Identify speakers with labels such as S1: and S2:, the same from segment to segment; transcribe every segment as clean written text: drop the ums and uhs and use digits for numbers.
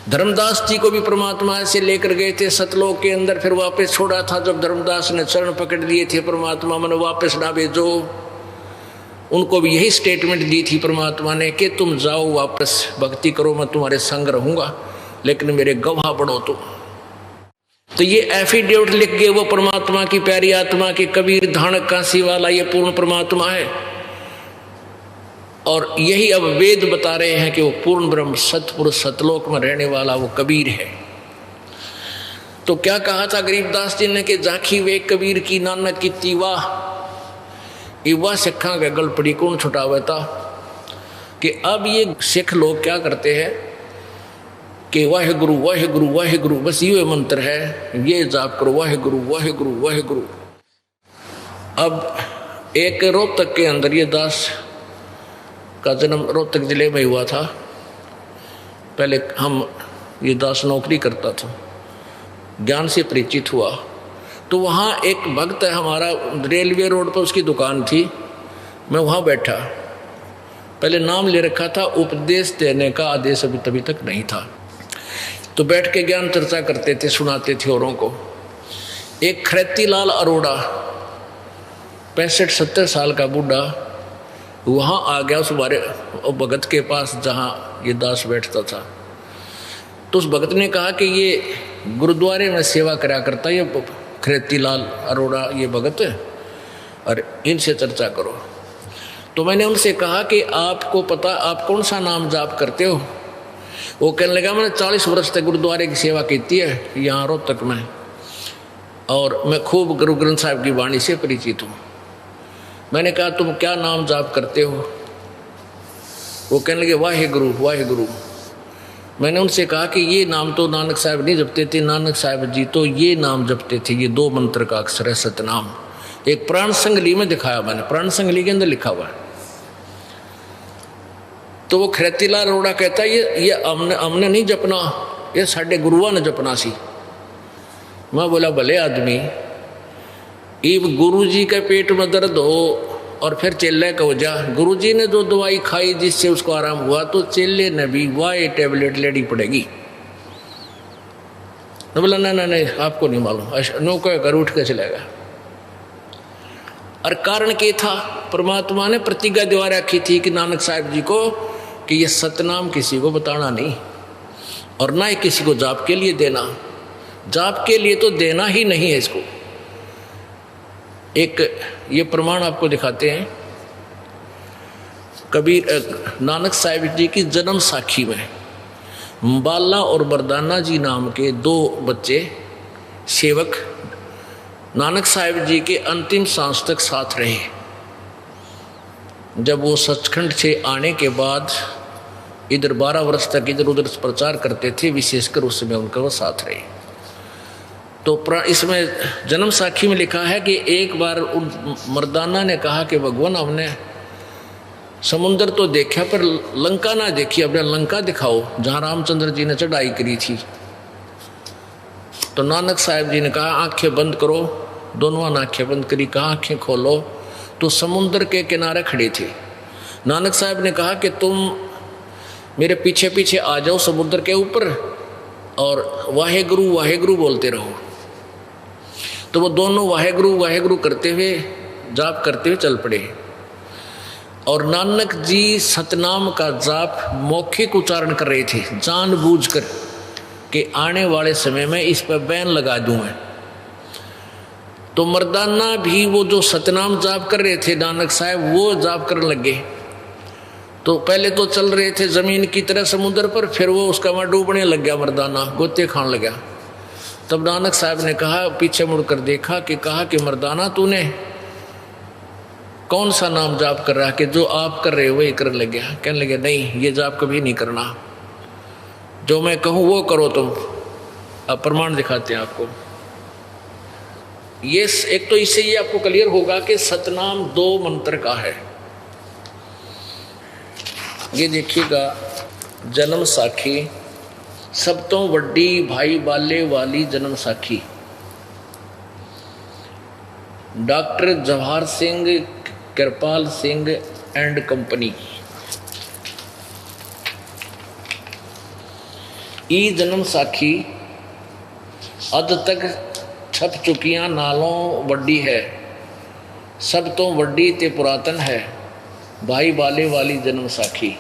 S1: धर्मदास जी को भी परमात्मा ऐसे लेकर गए थे सतलोक के अंदर, फिर वापस छोड़ा था। जब धर्मदास ने चरण पकड़ लिए थे परमात्मा मैंने वापस ना भेजो, उनको भी यही स्टेटमेंट दी थी परमात्मा ने कि तुम जाओ वापस भक्ति करो, मैं तुम्हारे संग रहूंगा, लेकिन मेरे गवाह बढ़ो तुम। तो ये एफिडेविट लिख गए वो परमात्मा की प्यारी आत्मा के कबीर धानक काशी वाला ये पूर्ण परमात्मा है। और यही अब वेद बता रहे हैं कि वो पूर्ण ब्रह्म सतपुरुष सतलोक में रहने वाला वो कबीर है। तो क्या कहा था गरीबदास जी ने कि जाखी वे कबीर की नानक की तीवा इवा सिखा के गल पड़ी कौन छुटावे था। कि अब ये सिख लोग क्या करते हैं कि वाहे गुरु वाहे गुरु वाहे गुरु, बस ये मंत्र है, ये जाप करो वाहे गुरु वाहे गुरु वाहे गुरु। अब एक रोहतक के अंदर ये दास का जन्म रोहतक जिले में हुआ था। पहले ये दास नौकरी करता था, ज्ञान से परिचित हुआ। तो वहाँ एक भक्त है हमारा, रेलवे रोड पर उसकी दुकान थी, मैं वहाँ बैठा। पहले नाम ले रखा था, उपदेश देने का आदेश अभी तभी तक नहीं था। तो बैठ के ज्ञान चर्चा करते थे, सुनाते थे औरों को। एक खरेतीलाल अरोड़ा 65-70 साल का बूढ़ा वहाँ आ गया उस बारे भगत के पास जहाँ ये दास बैठता था। तो उस भगत ने कहा कि ये गुरुद्वारे में सेवा करा करता ये खरेतीलाल अरोड़ा ये भगत, और इनसे चर्चा करो। तो मैंने उनसे कहा कि आपको पता आप कौन सा नाम जाप करते हो? वो कहने लगा मैंने 40 वर्ष तक गुरुद्वारे की सेवा की है यहाँ रोहतक में, और मैं खूब गुरु ग्रंथ साहिब की वाणी से परिचित हूँ। मैंने कहा तुम क्या नाम जाप करते हो? वो कहने लगे वाहे गुरु वाहे गुरु। मैंने उनसे कहा कि ये नाम तो नानक साहब नहीं जपते थे, नानक साहब जी तो ये नाम जपते थे, ये 2 मंत्र का अक्षर है सतनाम। एक प्राण संगली में दिखाया मैंने, प्राण संगली के अंदर लिखा हुआ है। तो वो खरेतीलाल अरोड़ा कहता है ये हमने नहीं जपना, ये साढ़े गुरुआ ने जपना सी। मैं बोला भले आदमी, इब गुरु जी के पेट में दर्द हो और फिर चेले को जा, गुरु जी ने जो दवाई खाई जिससे उसको आराम हुआ, तो चेले ने भी वाह टेबलेट लेनी पड़ेगी। तो बोला नहीं आपको नहीं मालूम, नौका कर उठ के चलेगा। और कारण क्या था? परमात्मा ने प्रतिज्ञा दिवा रखी थी कि नानक साहब जी को कि ये सतनाम किसी को बताना नहीं, और ना ही किसी को जाप के लिए देना। जाप के लिए तो देना ही नहीं है इसको। एक ये प्रमाण आपको दिखाते हैं, कबीर नानक साहिब जी की जन्म साखी में बाला और बरदाना जी नाम के 2 बच्चे सेवक नानक साहिब जी के अंतिम सांस तक साथ रहे। जब वो सचखंड से आने के बाद इधर 12 वर्ष तक इधर उधर प्रचार करते थे, विशेषकर उस समय उनका वो साथ रहे। तो इसमें जन्म साखी में लिखा है कि एक बार उन मर्दाना ने कहा कि भगवान हमने समुद्र तो देखा पर लंका ना देखी, अपने लंका दिखाओ जहाँ रामचंद्र जी ने चढ़ाई करी थी। तो नानक साहब जी ने कहा आंखें बंद करो, दोनों ने आंखें बंद करी, कहा आंखें खोलो, तो समुद्र के किनारे खड़े थे। नानक साहब ने कहा कि तुम मेरे पीछे पीछे आ जाओ समुद्र के ऊपर और वाहे गुरु बोलते रहो। तो वो दोनों वाहे गुरु करते हुए जाप करते हुए चल पड़े। और नानक जी सतनाम का जाप मौखिक उच्चारण कर रहे थे, जानबूझकर कि आने वाले समय में इस पर बैन लगा दूं मैं। तो मर्दाना भी वो जो सतनाम जाप कर रहे थे नानक साहब, वो जाप करने लगे। तो पहले तो चल रहे थे जमीन की तरह समुद्र पर, फिर वो उसका वहाँ डूबने लग गया, मर्दाना गोते खाने लगा। तब नानक साहब ने कहा, पीछे मुड़कर देखा कि कहा कि मर्दाना तूने कौन सा नाम जाप कर रहा है कि जो आप कर रहे हो वही कर लग गया? कहने लगे नहीं, ये जाप कभी नहीं करना, जो मैं कहूँ वो करो तुम। अब प्रमाण दिखाते हैं आपको। ये एक तो इससे ये आपको क्लियर होगा कि सतनाम 2 मंत्र का है। ये देखिएगा जन्म साखी, सब तो वड्डी भाई बाले वाली जन्म साखी, doctor Jawahar Singh Kirpal Singh and company. ई जन्म साखी अद तक छप चुकियां नालों वड्डी है, सब तो वड्डी ते पुरातन है, भाई बाले वाली जन्म साखी।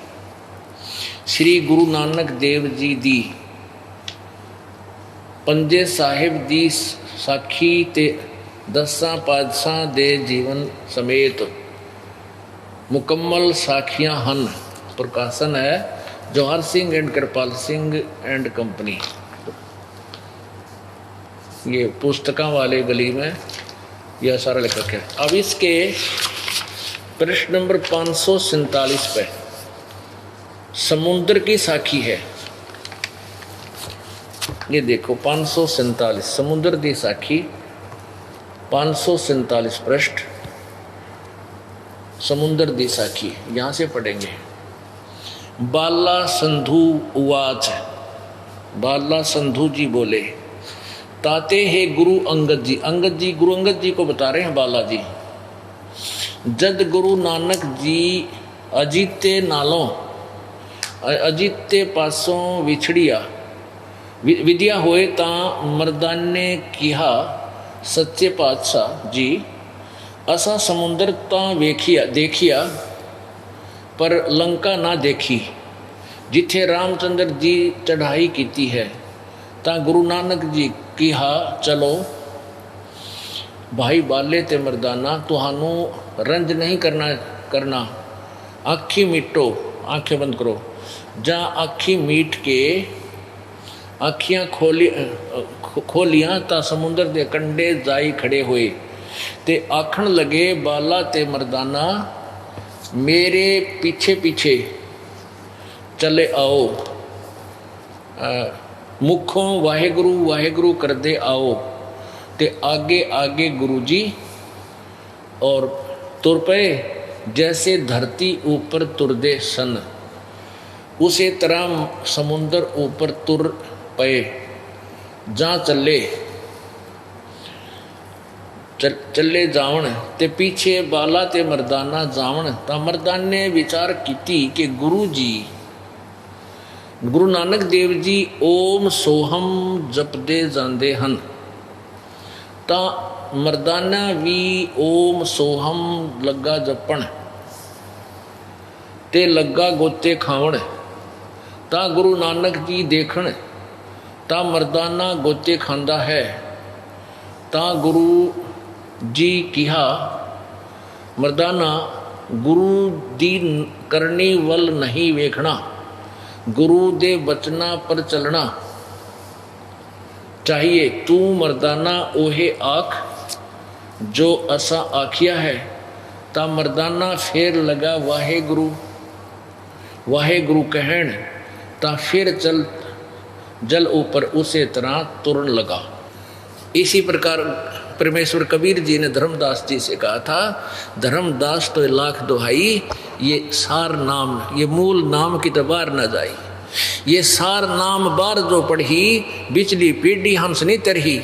S1: श्री गुरु नानक देव जी दी पंजे साहिब दी साखी ते दसां पातशाह दे जीवन समेत मुकम्मल साखियां हन। प्रकाशन है Jawahar Singh and Kirpal Singh and company. ये पुस्तकों वाले गली में यह सारा लेखक है। अब इसके प्रश्न नंबर 547 पे समुद्र की साखी है। ये देखो 547 समुद्र की साखी 547 पृष्ठ समुद्र की साखी यहाँ से पढ़ेंगे। बाला संधु उवाच, बाला संधु जी बोले, ताते है गुरु अंगद जी, अंगद जी गुरु अंगद जी को बता रहे हैं बालाजी। जद गुरु नानक जी अजीते नालों अजीते पासों विछड़िया विद्या होए ता मर्दाने किहा सच्चे पातशाह जी, असा समुंदर ता वेखिया देखिया पर लंका ना देखी, जिथे रामचंद्र जी चढ़ाई कीती है ता गुरु नानक जी किहा चलो भाई बाले ते मर्दाना, तुहानू रंज नहीं करना आखी मीटो, आंखें बंद करो। जा आखी मीट के आखियां खोलियां ता समुंदर दे कंडे जाई खड़े हुए ते आखण लगे, बाला ते मर्दाना मेरे पीछे पीछे चले आओ, मुखों वाहेगुरु वाहेगुरु कर दे आओ, ते आगे आगे गुरु जी और तुर पे जैसे धरती ऊपर तुरदे सन, उसे तरह समुंदर ऊपर तुर पे जा चले चले जावन, ते पीछे बाला ते मर्दाना जावन। ता मर्दान ने विचार कीती कि गुरु जी गुरु नानक देव जी ओम सोहम जपदे जांदे हन, ता मर्दाना भी ओम सोहम लगा जपण ते लगा गोते खावण। ता गुरु नानक जी देखण ता मर्दाना गोते खांदा है। ता गुरु जी किहा, मर्दाना गुरु दी करनी वल नहीं वेखना, गुरु दे बचना पर चलना चाहिए। तू मर्दाना ओहे आख जो असा आखिया है। ता मर्दाना फेर लगा वाहे गुरु कहण, ता फिर चल जल ऊपर उसे तरह तुरन लगा। इसी प्रकार परमेश्वर कबीर जी ने धर्मदास जी से कहा था, धर्मदास तो लाख दुहाई, ये सार नाम ये मूल नाम की तो बार न जाई, ये सार नाम बार जो पढ़ी बिचली पीढ़ी हंस नहीं तरही।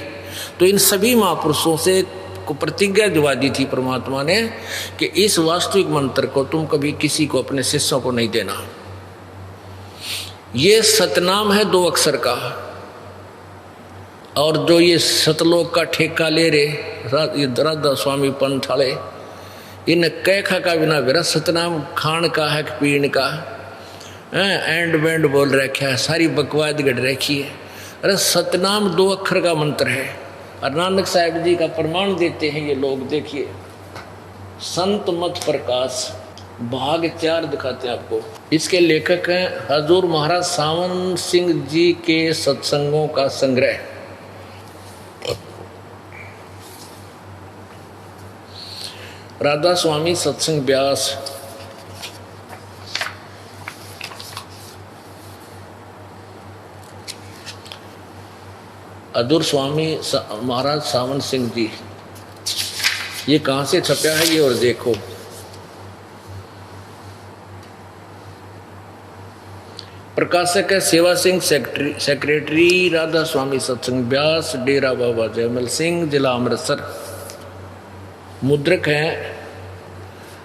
S1: तो इन सभी महापुरुषों से को प्रतिज्ञा दिवा दी थी परमात्मा ने कि इस वास्तविक मंत्र को तुम कभी किसी को अपने शिष्यों को नहीं देना। ये सतनाम है 2 अक्षर का, और जो ये सतलोक का ठेका ले रहे राधा स्वामी पंथ वाले, इन कैखा का बिना मेरा सतनाम खान का है पीण का एंड बैंड बोल रखा है, सारी बकवाद गढ़ रखी है। अरे सतनाम 2 अक्षर का मंत्र है, और नानक साहब जी का प्रमाण देते हैं ये लोग। देखिए संत मत प्रकाश भाग 4 दिखाते हैं आपको। इसके लेखक हैं हजूर महाराज सावन सिंह जी के सत्संगों का संग्रह। राधा स्वामी सत्संग व्यास, अधूर स्वामी महाराज सावन सिंह जी, ये कहाँ से छपया है ये और देखो। प्रकाशक है सेवा सिंह, सेक्रेटरी राधा स्वामी सत्संग व्यास, डेरा बाबा जयमल सिंह, जिला अमृतसर। मुद्रक हैं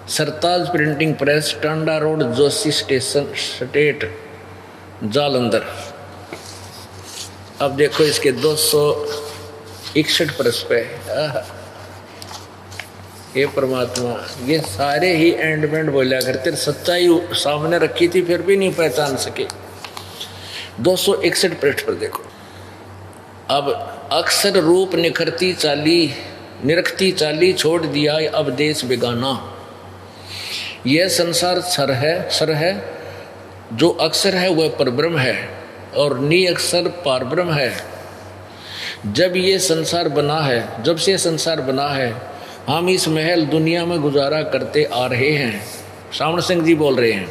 S1: Sartaj printing press, Tanda road, Joshi station, state Jalandhar. अब देखो इसके 261 पृष्ठ पे, ये परमात्मा ये सारे ही एंडमेंट बोला करते, सच्चाई सामने रखी थी फिर भी नहीं पहचान सके। 261 पृष्ठ पर देखो। अब अक्सर रूप निखरती चाली निरखती चाली छोड़ दिया अब देश बेगाना। यह संसार सर है जो अक्सर है वह परब्रह्म है और नी अक्सर पारब्रह्म है। जब से संसार बना है हम इस महल दुनिया में गुजारा करते आ रहे हैं। श्रावण सिंह जी बोल रहे हैं,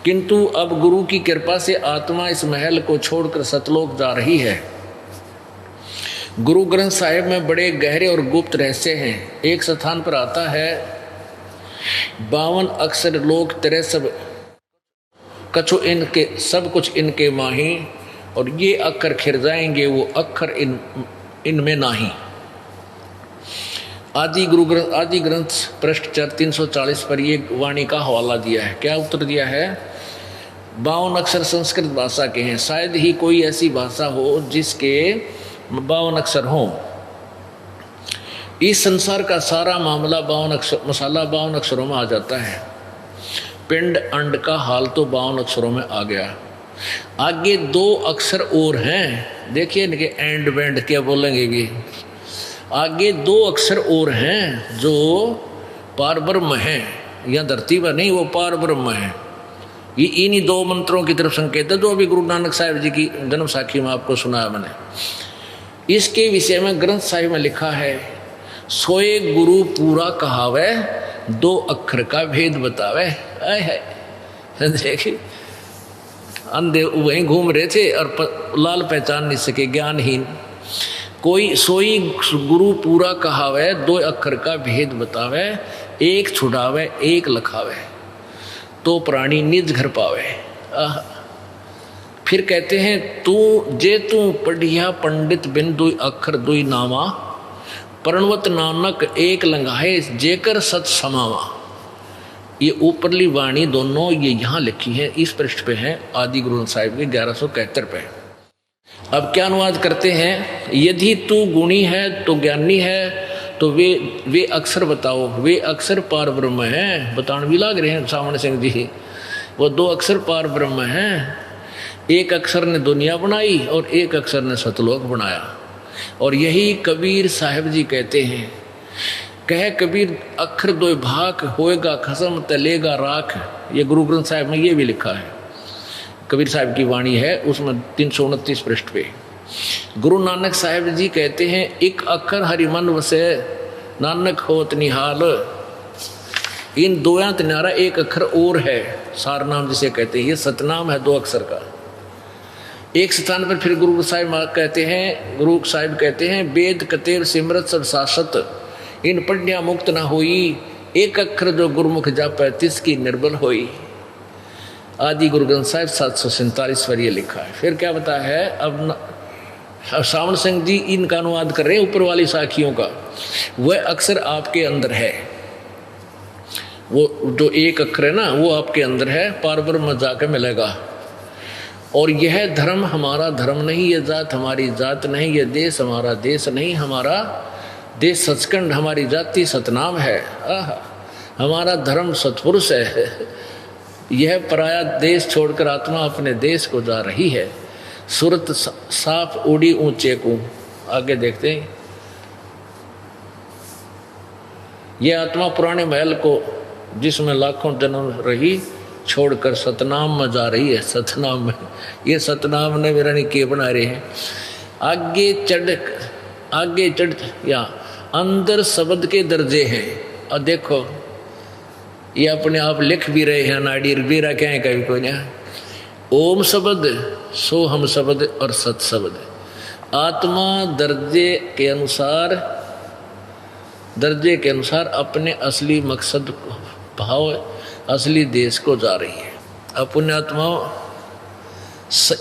S1: किंतु अब गुरु की कृपा से आत्मा इस महल को छोड़कर सतलोक जा रही है। गुरु ग्रंथ साहिब में बड़े गहरे और गुप्त रहस्य हैं। एक स्थान पर आता है 52 अक्षर लोक तेरे सब कछु इनके सब कुछ इनके माही, और ये अक्षर खिर जाएंगे वो अक्षर इनमें नाही। आदि ग्रंथ पृष्ठ 340 पर ये वाणी का हवाला दिया है। क्या उत्तर दिया है? 52 अक्षर संस्कृत भाषा के हैं। शायद ही कोई ऐसी भाषा हो जिसके 52 अक्षर हों। इस संसार का सारा मामला 52 अक्षरों में आ जाता है। पिंड अंड का हाल तो 52 अक्षरों में आ गया। आगे 2 अक्षर और हैं, देखिए इनके एंड वेंड क्या बोलेंगे भी। आगे 2 अक्षर और हैं जो पारब्रह्म हैं, या धरती पर नहीं, वो पारब्रह्म है। ये इन्हीं 2 मंत्रों की तरफ संकेत है जो अभी गुरु नानक साहिब जी की जन्म साखी में आपको सुनाया मैंने। इसके विषय में ग्रंथ साहिब में लिखा है, सोए गुरु पूरा कहावे 2 अक्षर का भेद बतावे। देखिए अंधे वहीं घूम रहे थे और लाल पहचान नहीं सके, ज्ञानहीन। कोई सोई गुरु पूरा कहावे 2 अक्षर का भेद बतावे, एक छुड़ावे एक लखावे तो प्राणी निज घर पावे। फिर कहते हैं तू पढ़िया पंडित बिन 2 अक्षर 2 नामा, प्रणवत नानक एक लंघाए जेकर सत समावा। ये ऊपरली वाणी दोनों ये यहाँ लिखी है, इस पृष्ठ पे है आदि ग्रंथ साहिब के 1171 पे। अब क्या अनुवाद करते हैं? यदि तू गुणी है तो ज्ञानी है तो वे अक्षर बताओ। वे अक्षर पार ब्रह्म हैं। बताने भी लाग रहे हैं श्रावण सिंह जी, वो 2 अक्षर पार ब्रह्म हैं। एक अक्षर ने दुनिया बनाई और एक अक्षर ने सतलोक बनाया। और यही कबीर साहिब जी कहते हैं, कह कबीर अक्षर 2 भाग होएगा खसम तलेगा राख। ये गुरु ग्रंथ साहिब में ये भी लिखा है, कबीर साहिब की वाणी है उसमें 329 पृष्ठ पे। गुरु नानक साहिब जी कहते हैं, एक अक्षर हरि मन वसे नानक होत निहाल। इन 2 तिनारा एक अक्षर और है, सार नाम जिसे कहते हैं, ये सतनाम है 2 अक्षर का। एक स्थान पर फिर गुरु साहिब कहते हैं वेद कतेर सिमरत सब शासत, इन पढ़िया मुक्त न होई, एक अक्षर जो गुरुमुख जापै तिसकी निर्बल होई। आदि गुरु ग्रंथ साहिब 747 पर ये लिखा है। फिर क्या बताया है? अब श्रावण सिंह जी इनका अनुवाद कर रहे हैं ऊपर वाली साखियों का। वह अक्षर आपके अंदर है, वो जो एक अक्षर है ना वो आपके अंदर है, पारब्रह्म में जाकर मिलेगा। और यह धर्म हमारा धर्म नहीं, यह जात हमारी जात नहीं, यह देश हमारा देश नहीं, हमारा देश सचखंड, हमारी जाति सतनाम है। हमारा धर्म सतपुरुष है। यह पराया देश छोड़कर आत्मा अपने देश को जा रही है। सूरत साफ उड़ी ऊंचे को। आगे देखते हैं, यह आत्मा पुराने महल को जिसमें लाखों जन्म रही छोड़कर सतनाम में जा रही है। सतनाम में, ये सतनाम ने मेरा नहीं के बना रहे हैं। आगे चढ़ या अंदर शब्द के दर्जे हैं। और देखो ये अपने आप लिख भी रहे हैं, नाड़ी भी रखे हैं कभी कोई ना। ओम शब्द, सो हम शब्द और सत शब्द। आत्मा दर्जे के अनुसार अपने असली मकसद भाव असली देश को जा रही है। अपने आत्मा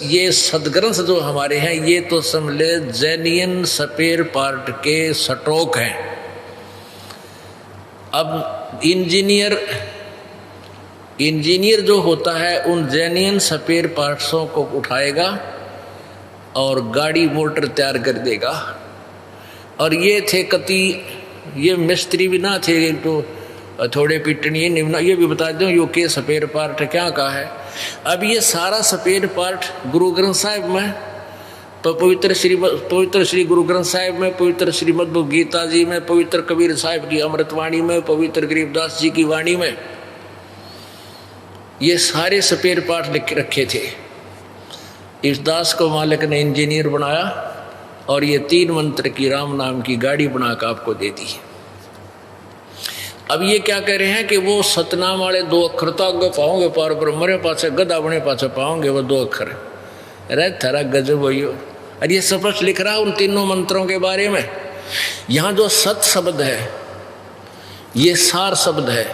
S1: ये सदग्रंथ जो हमारे हैं ये तो समझे जैनियन स्पेयर पार्ट के स्टॉक हैं। अब इंजीनियर जो होता है उन जैनियन स्पेयर पार्ट्सों को उठाएगा और गाड़ी मोटर तैयार कर देगा। और ये थे कति, ये मिस्त्री भी ना थे तो थोड़े पिटनी निम्ना, ये भी बता दूं यो के स्पेयर पार्ट क्या का है। अब ये सारा स्पेयर पार्ट गुरु ग्रंथ साहिब में, पवित्र श्री गुरु ग्रंथ साहिब में, पवित्र श्रीमद् भगवद गीता जी में, पवित्र कबीर साहिब की अमृतवाणी में, पवित्र गरीबदास जी की वाणी में ये सारे स्पेयर पार्ट लिख रखे थे। इस दास को मालिक ने इंजीनियर बनाया और ये 3 मंत्र की राम नाम की गाड़ी बनाकर आपको दे दी। अब ये क्या कह रहे हैं कि वो सतनाम वाले 2 अक्षर तो आगे पाओगे, पार पर मरे पाछे गदा बने पाछे पाओगे वो 2 अक्षर। अरे थारा गजब हो। और ये स्पष्ट लिख रहा उन तीनों मंत्रों के बारे में। यहाँ जो सत शब्द है ये सार शब्द है,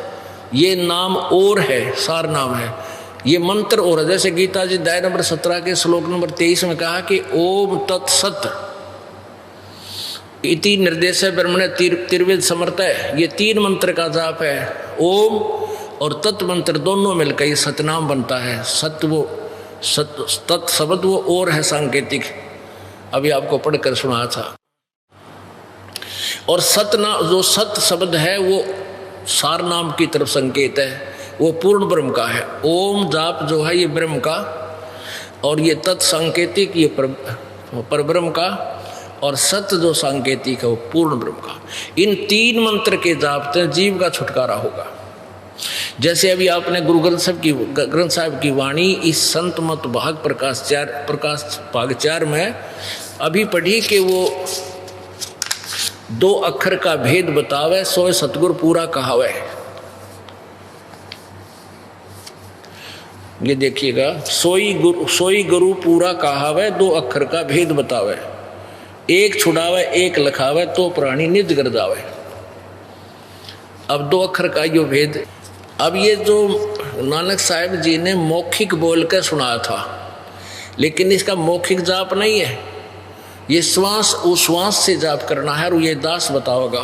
S1: ये नाम और है, सार नाम है, ये मंत्र और है। जैसे गीता जी अध्याय नंबर 17 के श्लोक नंबर 23 में कहा कि ओम तत्सत इति निर्देश ब्रह्मणे त्रिवेद समर्थ है। ये 3 मंत्र का जाप है। ओम और तत् मंत्र दोनों मिलकर ये सतनाम बनता है। सत्य वो तत् शब्द वो और है सांकेतिक, अभी आपको पढ़कर सुना था। और जो सत शब्द है वो सार नाम की तरफ संकेत है, वो पूर्ण ब्रह्म का है। ओम जाप जो है ये ब्रह्म का, और ये तत् सांकेतिक ये पर ब्रह्म का, और सत्य जो सांकेतिक है वो पूर्ण ब्रह्म का। इन 3 मंत्र के जाप से जीव का छुटकारा होगा। जैसे अभी आपने गुरु ग्रंथ साहिब की वाणी इस संत मत भाग प्रकाश भाग 4 में अभी पढ़ी कि वो 2 अक्षर का भेद बतावे, सोए सतगुरु पूरा कहावे। ये देखिएगा, सोई गुरु पूरा कहावे, 2 अक्षर का भेद बतावे, एक छुड़ावे एक लखावे, तो प्राणी निज गर्दावे। अब 2 अक्षर का यो भेद। अब ये जो नानक साहिब जी ने मौखिक बोल कर सुनाया था, लेकिन इसका मौखिक जाप नहीं है, ये श्वास उश्वास से जाप करना है। और ये दास बताओगा,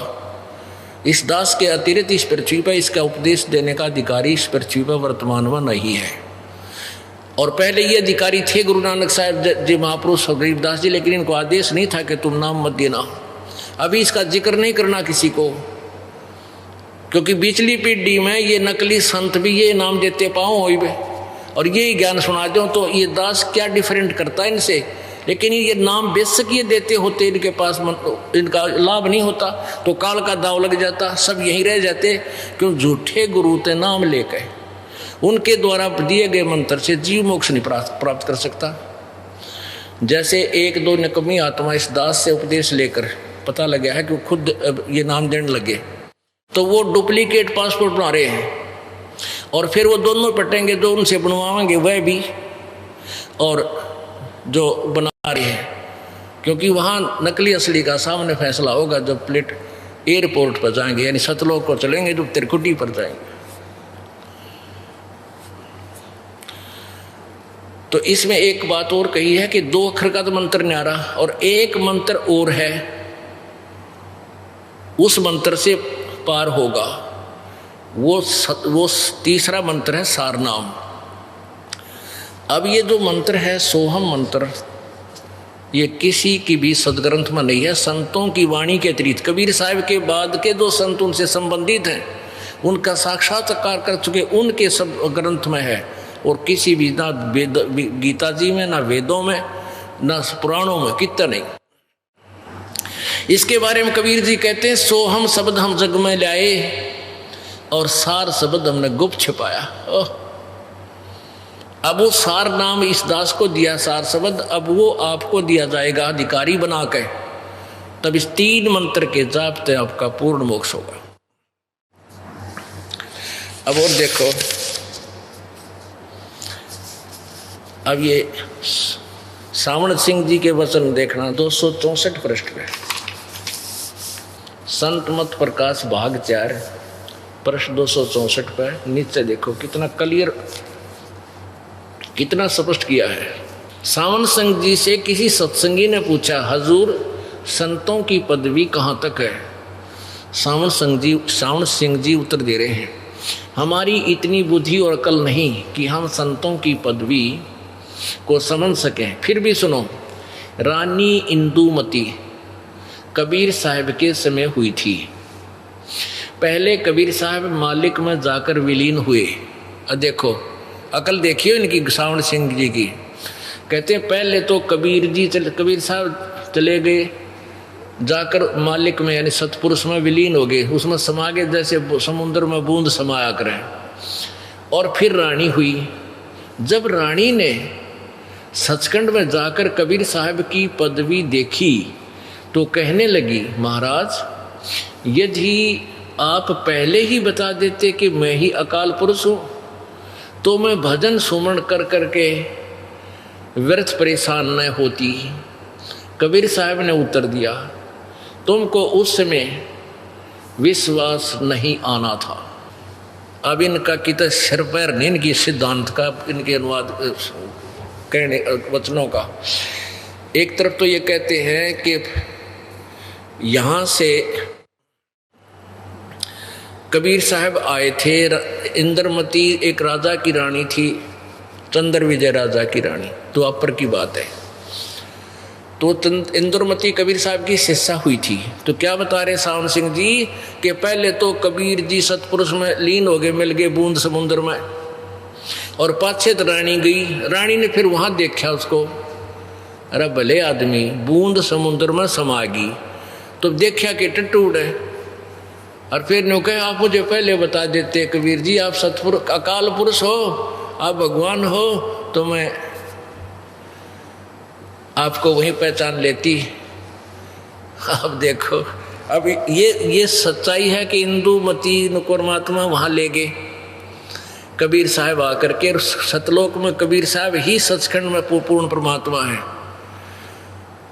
S1: इस दास के अतिरिक्त इस पृथ्वी पर इसका उपदेश देने का अधिकारी इस पृथ्वी पर वर्तमान में नहीं है। और पहले ये अधिकारी थे गुरु नानक साहिब जी महापुरुष और गरीबदास जी, लेकिन इनको आदेश नहीं था कि तुम नाम मत देना। अभी इसका जिक्र नहीं करना किसी को, क्योंकि पिछली पीढ़ी में ये नकली संत भी ये नाम देते पाओ हो, और यही ज्ञान सुना दो तो ये दास क्या डिफरेंट करता है इनसे। लेकिन ये नाम बेशक ये देते होते, इनके पास इनका लाभ नहीं होता तो काल का दाव लग जाता, सब यहीं रह जाते। क्यों? झूठे गुरु ते नाम लेकर उनके द्वारा दिए गए मंत्र से जीव मोक्ष नहीं प्राप्त कर सकता। जैसे 1-2 निकम्मी आत्मा इस दास से उपदेश लेकर पता लगा है कि खुद ये नाम देने लगे, तो वो डुप्लीकेट पासपोर्ट बना रहे हैं। और फिर वो दोनों पटेंगे, जो उनसे बनवाएंगे वह भी और जो बना रहे हैं, क्योंकि वहाँ नकली असली का सामने फैसला होगा जब प्लेट एयरपोर्ट पर जाएंगे, यानी सतलोक को चलेंगे, जब त्रिकुटी पर जाएंगे। तो इसमें एक बात और कही है कि 2 अक्षर का तो मंत्र न्यारा, और एक मंत्र और है, उस मंत्र से पार होगा। वो तीसरा मंत्र है सार नाम। अब ये जो मंत्र है सोहम मंत्र, ये किसी की भी सदग्रंथ में नहीं है। संतों की वाणी के अतिरिक्त कबीर साहिब के बाद के जो संत उनसे संबंधित हैं, उनका साक्षात्कार कर चुके, उनके सब ग्रंथ में है। और किसी भी ना गीता जी में, ना वेदों में, ना पुराणों में, कितना नहीं। इसके बारे में कबीर जी कहते हैं, सोहम शब्द हम जग में लाए और सार शब्द हमने गुप्त छिपाया। अब वो सार नाम इस दास को दिया, सार शब्द, अब वो आपको दिया जाएगा अधिकारी बना के। तब इस 3 मंत्र के जाप से आपका पूर्ण मोक्ष होगा। अब और देखो, अब ये सावण सिंह जी के वचन देखना 264 पृष्ठ पे, संत मत प्रकाश भाग 4 पृष्ठ 264 पे नीचे देखो कितना क्लियर, कितना स्पष्ट किया है। सावन सिंह जी से किसी सत्संगी ने पूछा, हजूर संतों की पदवी कहाँ तक है? सावन सिंह जी उत्तर दे रहे हैं, हमारी इतनी बुद्धि और अकल नहीं कि हम संतों की पदवी को समझ सकें। फिर भी सुनो, रानी इंदुमती कबीर साहब के समय हुई थी। पहले कबीर साहब मालिक में जाकर विलीन हुए। अब देखो अकल देखिए इनकी, सावण सिंह जी की। कहते हैं पहले तो कबीर साहब चले गए, जाकर मालिक में यानी सतपुरुष में विलीन हो गए, उसमें समा गए जैसे समुद्र में बूंद समाया करें। और फिर रानी हुई। जब रानी ने सचखंड में जाकर कबीर साहब की पदवी देखी तो कहने लगी, महाराज यदि आप पहले ही बता देते कि मैं ही अकाल पुरुष हूँ तो मैं भजन सुमन कर करके व्यर्थ परेशान न होती। कबीर साहब ने उत्तर दिया, तुमको उस समय विश्वास नहीं आना था। अब इनका कितना सिर पैर नहीं इनकी सिद्धांत का, इनके अनुवाद कहने वचनों का। एक तरफ तो ये कहते हैं कि यहाँ से कबीर साहब आए थे। इंद्रमती एक राजा की रानी थी, चंद्र विजय राजा की रानी, तो अपर की बात है। तो इंद्रमती कबीर साहब की शिष्या हुई थी। तो क्या बता रहे सावन सिंह जी कि पहले तो कबीर जी सतपुरुष में लीन हो गए, मिल गए बूंद समुद्र में, और पाछे तो रानी गई। रानी ने फिर वहां देखा उसको, अरे भले आदमी बूंद समुद्र में समा गई, तो देखा कि टूट है। और फिर नो कहे आप मुझे पहले बता देते कबीर जी, आप सतपुरुष अकाल पुरुष हो, आप भगवान हो, तो मैं आपको वहीं पहचान लेती। अब देखो, अब ये सच्चाई है कि इंदुमती परमात्मा वहां ले गए कबीर साहब आकर के। सतलोक में कबीर साहब ही सचखंड में पूर्ण परमात्मा है।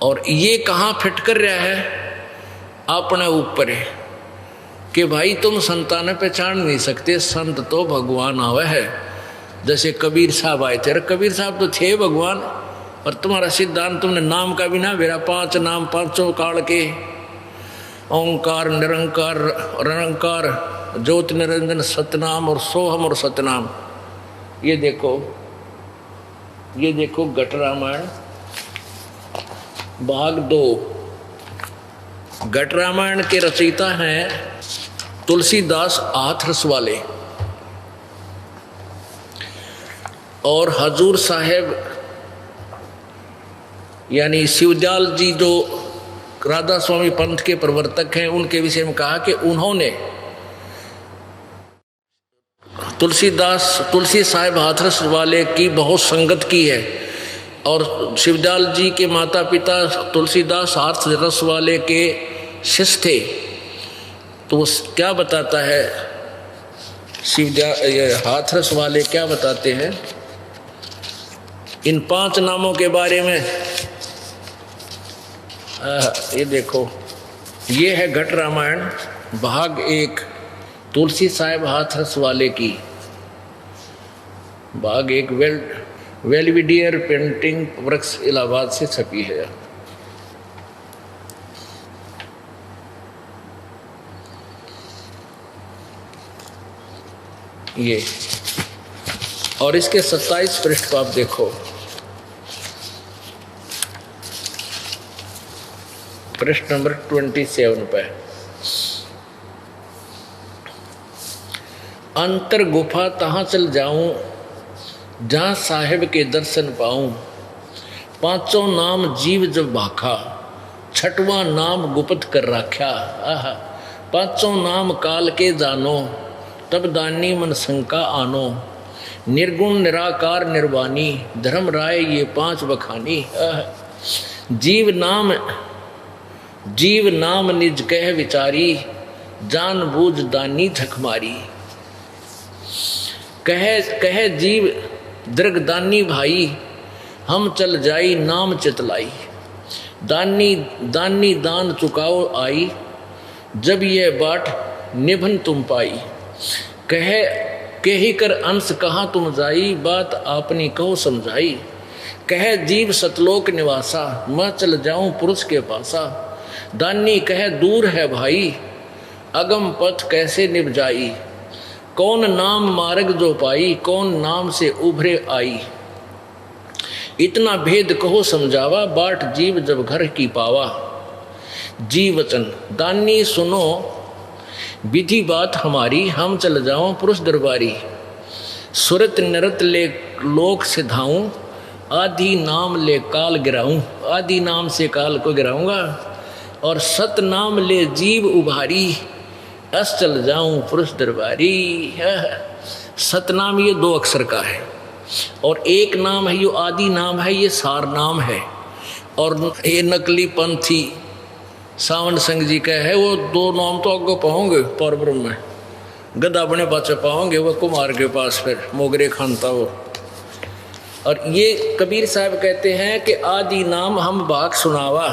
S1: और ये कहाँ फिट कर रहा है अपने ऊपर है कि भाई तुम संतान पहचान नहीं सकते, संत तो भगवान आवे है। जैसे कबीर साहब आए थे, कबीर साहब तो थे भगवान, और तुम्हारा सिद्धांत तुमने नाम का भी ना मेरा 5 नाम 5 काल के, ओंकार निरंकार निरंकार ज्योत निरंजन सतनाम और सोहम और सतनाम। ये देखो घट रामायण भाग 2। घट रामायण के रचयिता हैं तुलसीदास हाथरस वाले, और हजूर साहेब यानी शिवदयाल जी जो राधा स्वामी पंथ के प्रवर्तक हैं, उनके विषय में कहा कि उन्होंने तुलसी साहिब हाथरस वाले की बहुत संगत की है। और शिवदयाल जी के माता पिता तुलसीदास हाथरस वाले के शिष्य थे। तो वो क्या बताता है हाथरस वाले क्या बताते हैं इन 5 नामों के बारे में। ये देखो, ये है घट रामायण भाग 1 तुलसी साहिब हाथरस वाले की, भाग 1 वेलविडियर पेंटिंग वर्क्स इलाहाबाद से छपी है। ये और इसके 27 पृष्ठ को आप देखो। पृष्ठ नंबर 27 पे अंतर गुफा तहाँ चल जाऊं जहाँ साहिब के दर्शन पाऊं। 5 नाम जीव जब भाखा, 6वां नाम गुप्त कर राख्या। 5 नाम काल के जानो, तब दानी मन शंका आनो। निर्गुण निराकार निर्वाणी, धर्म राय ये 5 बखानी। जीव नाम निज कह विचारी, जान बूझ दानी झकमारी। कहे जीव दृगदानी भाई, हम चल जाई नाम चितलाई। दानी दान चुकाओ आई, जब ये बाट निभन तुम पाई। कही कर अंश कहाँ तुम जाई, बात आपनी कहो समझाई। कहे जीव सतलोक निवासा, मैं चल जाऊं पुरुष के पासा। दानी कहे दूर है भाई, अगम पथ कैसे निभ जाई। कौन नाम मार्ग जो पाई, कौन नाम से उभरे आई। इतना भेद कहो समझावा, बाट जीव जब घर की पावा। जी वचन दानी सुनो विधि बात हमारी, हम चल जाओ पुरुष दरबारी। सुरत नरत ले लोक से धाऊं, आदि नाम ले काल गिराऊं। आदि नाम से काल को गिराऊंगा और सत नाम ले जीव उभारी, अस चल जाऊं पुरुष दरबारी। सतनाम ये 2 अक्षर का है और एक नाम है, यो आदि नाम है, ये सार नाम है। और ये नकली पंथी सावन सिंह जी का है, वो 2 नाम तो आगे पाओगे पर ब्रह्म में, गदा बने पाचे पाओगे वो कुमार के पास, फिर मोगरे खानता वो। और ये कबीर साहब कहते हैं कि आदि नाम हम भाग सुनावा,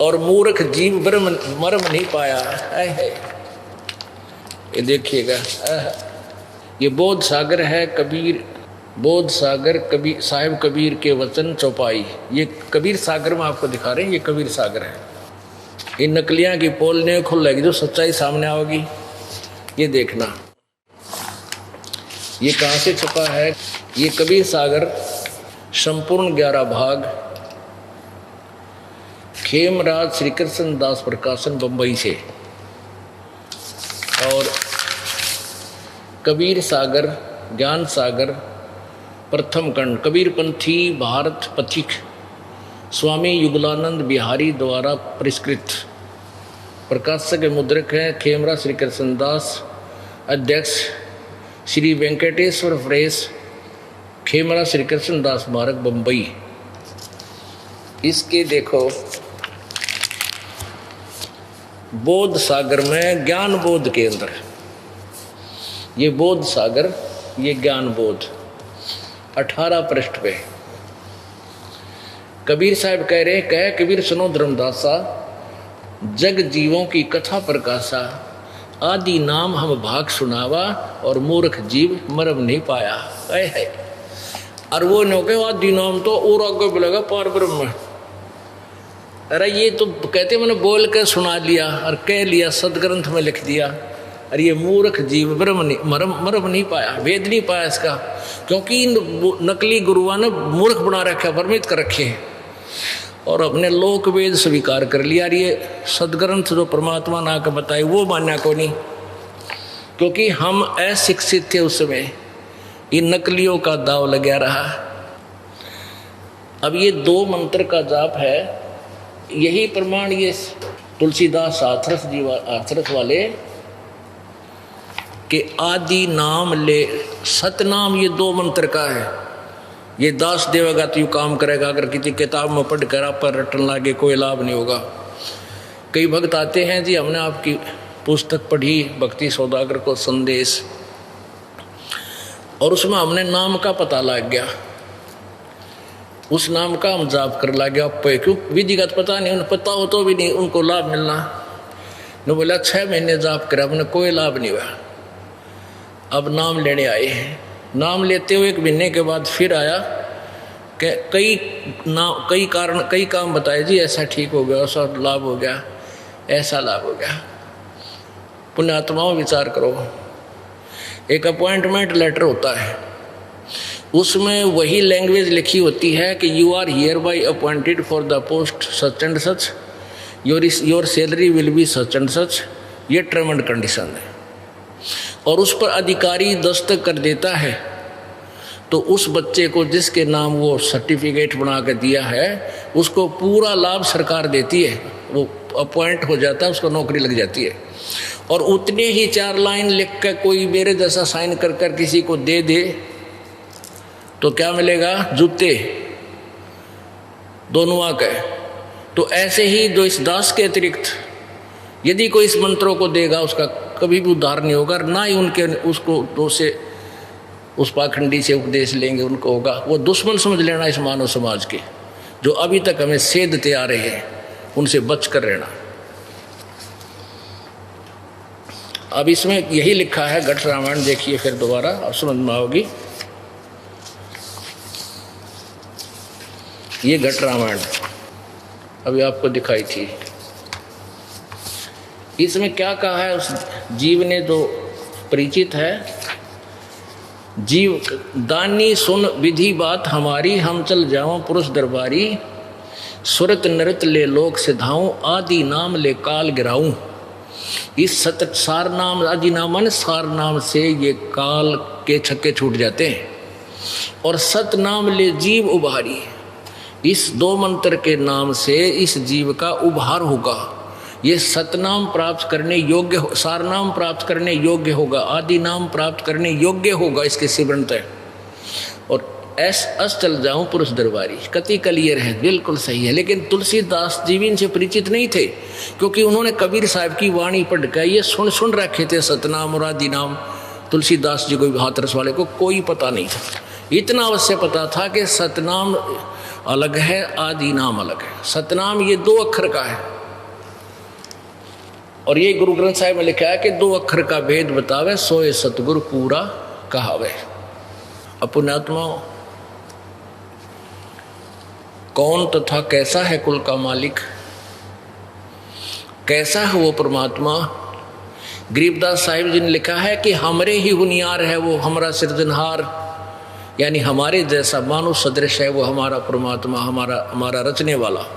S1: और मूर्ख जीव मर्म नहीं पाया। है ये देखिएगा, ये बोध सागर है कबीर, बोध सागर कबीर साहिब कबीर के वचन चौपाई। ये कबीर सागर में आपको दिखा रहे हैं, ये कबीर सागर है। ये नकलियां की पोल ने खुल लेगी, जो सच्चाई सामने आओगी ये देखना। ये कहाँ से छपा है? ये कबीर सागर संपूर्ण 11 भाग, खेमराज श्री कृष्ण दास प्रकाशन बंबई से। और कबीर सागर ज्ञान सागर प्रथम खंड, कबीरपंथी भारत पथिक, स्वामी युगलानंद बिहारी द्वारा परिष्कृत। प्रकाशक मुद्रक हैं खेमराज श्री कृष्ण दास, अध्यक्ष श्री वेंकटेश्वर प्रेस, खेमराज श्री कृष्ण दास स्मारक बंबई। इसके देखो बोध सागर में ज्ञान बोध के अंदर, ये बोध सागर, ये ज्ञान बोध 18 पृष्ठ पे कबीर साहब कह रहे, कह कबीर सुनो धर्मदासा, जग जीवों की कथा प्रकाशा, आदि नाम हम भाग सुनावा, और मूर्ख जीव मरम नहीं पाया। है और वो नो के आदि नाम तो और आगे बोलेगा पार ब्रह्म। अरे ये तो कहते मैंने बोल कर सुना लिया और कह लिया, सदग्रंथ में लिख दिया। अरे ये मूर्ख जीव मरम नहीं पाया, वेद नहीं पाया इसका, क्योंकि नकली गुरुआ ने मूर्ख बना रखा, भ्रमित कर रखे हैं और अपने लोक वेद स्वीकार कर लिया। ये सदग्रंथ जो परमात्मा ना के बताए वो मान्या को नहीं, क्योंकि हम अशिक्षित थे उस समय, ये नकलियों का दाव लगा रहा। अब ये 2 मंत्र का जाप है, यही प्रमाण ये तुलसीदास हाथरस जी हाथरस वाले के आदि नाम ले सतनाम, ये 2 मंत्र का है। ये दास देवेगा तो यू काम करेगा, अगर किसी किताब में पढ़ कर आप पर रटन लागे कोई लाभ नहीं होगा। कई भक्त आते हैं जी हमने आपकी पुस्तक पढ़ी भक्ति सौदागर को संदेश, और उसमें हमने नाम का पता लग गया, उस नाम का हम जाप कर लग गया। क्यों विधिगत पता नहीं, उन्हें पता हो तो भी नहीं उनको लाभ मिलना। ने बोला 6 महीने जाप करा, अपने कोई लाभ नहीं हुआ। अब नाम लेने आए हैं, नाम लेते हुए 1 महीने के बाद फिर आया कि कई काम बताए जी, ऐसा ठीक हो गया, ऐसा लाभ हो गया, ऐसा लाभ हो गया। पुण्यात्माओं विचार करो, एक अपॉइंटमेंट लेटर होता है, उसमें वही लैंग्वेज लिखी होती है कि you are hereby appointed for the post such and such, your salary will be such and such, ये टर्म एंड कंडीशन है। और उस पर अधिकारी दस्तखत कर देता है, तो उस बच्चे को जिसके नाम वो सर्टिफिकेट बना कर दिया है उसको पूरा लाभ सरकार देती है, वो अपॉइंट हो जाता है, उसको नौकरी लग जाती है। और उतने ही 4 लाइन लिख कर कोई मेरे जैसा साइन कर कर किसी को दे दे तो क्या मिलेगा? जूते दोनों आ गए। तो ऐसे ही जो इस दास के अतिरिक्त यदि कोई इस मंत्रों को देगा उसका कभी भी उद्धार नहीं होगा, ना ही उनके उसको दो से उस पाखंडी से उपदेश लेंगे उनको होगा। वो दुश्मन समझ लेना इस मानव समाज के, जो अभी तक हमें सेधते आ रहे हैं, उनसे बच कर रहना। अब इसमें यही लिखा है, घट रामायण देखिए फिर दोबारा अब समझ में आओगी। ये घट रामायण अभी आपको दिखाई थी, इसमें क्या कहा है उस जीव ने जो परिचित है जीव दानी सुन विधि बात हमारी, हम चल जाओ पुरुष दरबारी। सुरत नृत ले लोक सिधाऊं, आदि नाम ले काल गिराऊं। इस सत सार नाम, आदि नाम मन सार नाम से ये काल के छक्के छूट जाते हैं। और सत नाम ले जीव उभारी, इस दो मंत्र के नाम से इस जीव का उभार होगा। ये सतनाम प्राप्त करने योग्य, सार नाम प्राप्त करने योग्य होगा, आदि नाम प्राप्त करने योग्य होगा इसके सिमरन तय। और अस चल जाऊं पुरुष दरबारी, कति क्लियर है, बिल्कुल सही है। लेकिन तुलसीदास जी भी इनसे परिचित नहीं थे, क्योंकि उन्होंने कबीर साहब की वाणी पढ़ कर ये सुन रखे थे सतनाम और आदि नाम। तुलसीदास जी को हाथरस वाले को कोई पता नहीं था। इतना अवश्य पता था कि सतनाम अलग है, आदि नाम अलग है। सतनाम ये 2 अक्षर का है, और ये गुरु ग्रंथ साहिब में लिखा है कि 2 अक्षर का भेद बतावे, सोए सतगुरु पूरा कहावे। पुण्यात्मा, कौन तथा कैसा है कुल का मालिक, कैसा है वो परमात्मा। गरीबदास साहिब जी ने लिखा है कि हमरे ही हुनियार है वो हमारा सृजनहार, यानी हमारे जैसा मानव सदृश है वो हमारा परमात्मा, हमारा रचने वाला।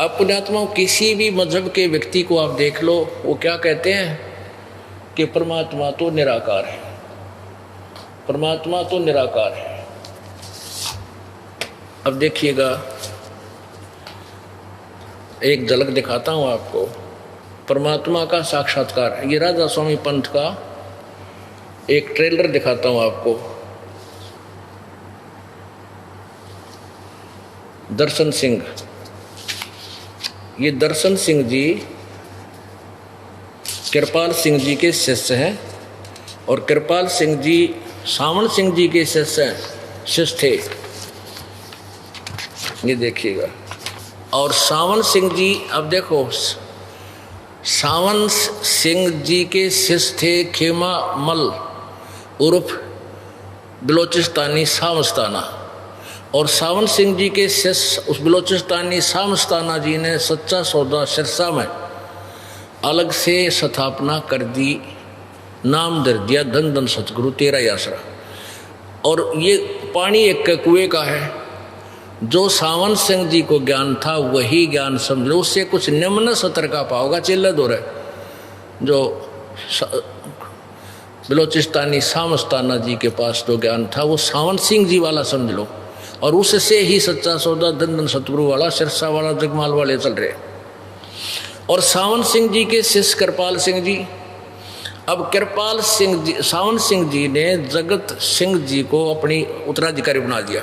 S1: अब पुण्यात्मा, किसी भी मजहब के व्यक्ति को आप देख लो, वो क्या कहते हैं कि परमात्मा तो निराकार है, परमात्मा तो निराकार है। अब देखिएगा, एक झलक दिखाता हूँ आपको परमात्मा का साक्षात्कार। ये राधा स्वामी पंथ का एक ट्रेलर दिखाता हूँ आपको। दर्शन सिंह, ये दर्शन सिंह जी कृपाल सिंह जी के शिष्य हैं, और कृपाल सिंह जी सावन सिंह जी के शिष्य थे। ये देखिएगा। और सावन सिंह जी, अब देखो, सावन सिंह जी के शिष्य थे खेमा मल उर्फ बलोचिस्तानी सामस्ताना, और सावन सिंह जी के शिष्य उस बलोचिस्तानी सामस्ताना जी ने सच्चा सौदा सिरसा में अलग से स्थापना कर दी, नाम दर दिया धन धन सतगुरु तेरा ही आसरा। और ये पानी एक कुएं का है। जो सावन सिंह जी को ज्ञान था वही ज्ञान समझ लो, उससे कुछ निम्न सतर का पाओगा चिल्ला दो रहे। जो बलोचिस्तानी सामस्ताना जी के पास जो ज्ञान था वो सावन सिंह जी वाला समझ लो, और उससे ही सच्चा सौदा धन धन सतगुरु वाला सिरसा वाला जगमाल वाले चल रहे। और सावन सिंह जी के शिष्य कृपाल सिंह जी। अब कृपाल सिंह जी, सावन सिंह जी ने जगत सिंह जी को अपनी उत्तराधिकारी बना दिया।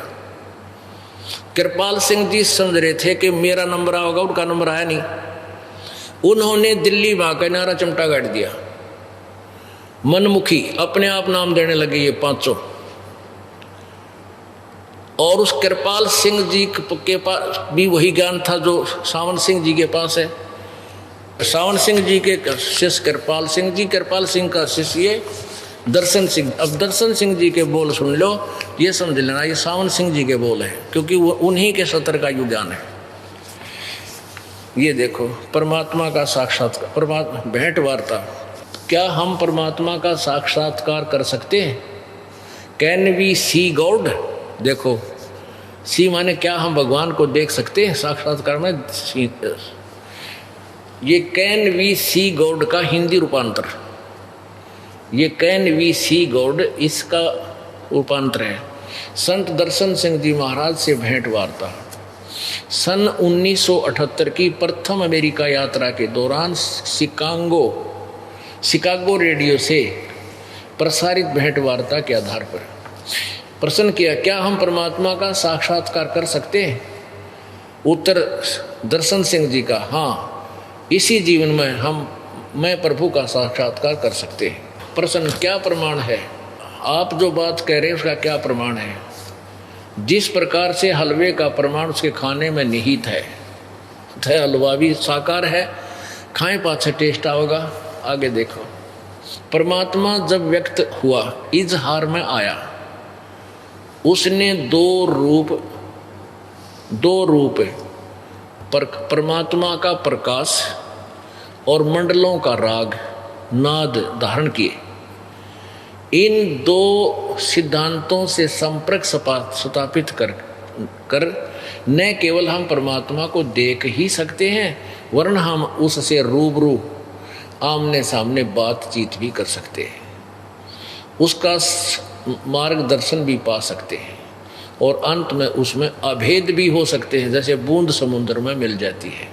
S1: कृपाल सिंह जी समझ रहे थे कि मेरा नंबर आओगा, उनका नंबर आया नहीं। उन्होंने दिल्ली में आकर नारा चमटा गाड़ दिया, मनमुखी अपने आप नाम देने लगे ये 500। और उस कृपाल सिंह जी के पास भी वही ज्ञान था जो सावन सिंह जी के पास है। सावन सिंह जी के शिष्य कृपाल सिंह जी, कृपाल सिंह का शिष्य दर्शन सिंह। अब दर्शन सिंह जी के बोल सुन लो, ये समझ लेना ये सावन सिंह जी के बोल हैं, क्योंकि वो उन्हीं के सतर का युग ज्ञान है। ये देखो परमात्मा का साक्षात्कार, परमात्मा भेंट वार्ता। क्या हम परमात्मा का साक्षात्कार कर सकते हैं? Can we see God? देखो, सी माने क्या हम भगवान को देख सकते हैं साक्षात्कार में? ये कैन वी सी गॉड का हिंदी रूपांतर, ये कैन वी सी गॉड इसका रूपांतर है। संत दर्शन सिंह जी महाराज से भेंट वार्ता। सन 1978 की प्रथम अमेरिका यात्रा के दौरान शिकागो रेडियो से प्रसारित भेंट वार्ता के आधार पर प्रश्न किया, क्या हम परमात्मा का साक्षात्कार कर सकते हैं? उत्तर दर्शन सिंह जी का, हाँ, इसी जीवन में मैं प्रभु का साक्षात्कार कर सकते हैं। प्रश्न, क्या प्रमाण है? आप जो बात कह रहे हैं उसका क्या प्रमाण है? जिस प्रकार से हलवे का प्रमाण उसके खाने में निहित है, हलवा भी साकार है, खाएं पाछे टेस्ट आओगा। आगे देखो, परमात्मा जब व्यक्त हुआ, इजहार में आया, उसने दो रूप परमात्मा का प्रकाश और मंडलों का राग नाद धारण किए। इन दो सिद्धांतों से संपर्क स्थापित कर न केवल हम परमात्मा को देख ही सकते हैं, वरन हम उससे रूबरू आमने सामने बातचीत भी कर सकते हैं, उसका मार्गदर्शन भी पा सकते हैं और अंत में उसमें अभेद भी हो सकते हैं, जैसे बूंद समुद्र में मिल जाती है।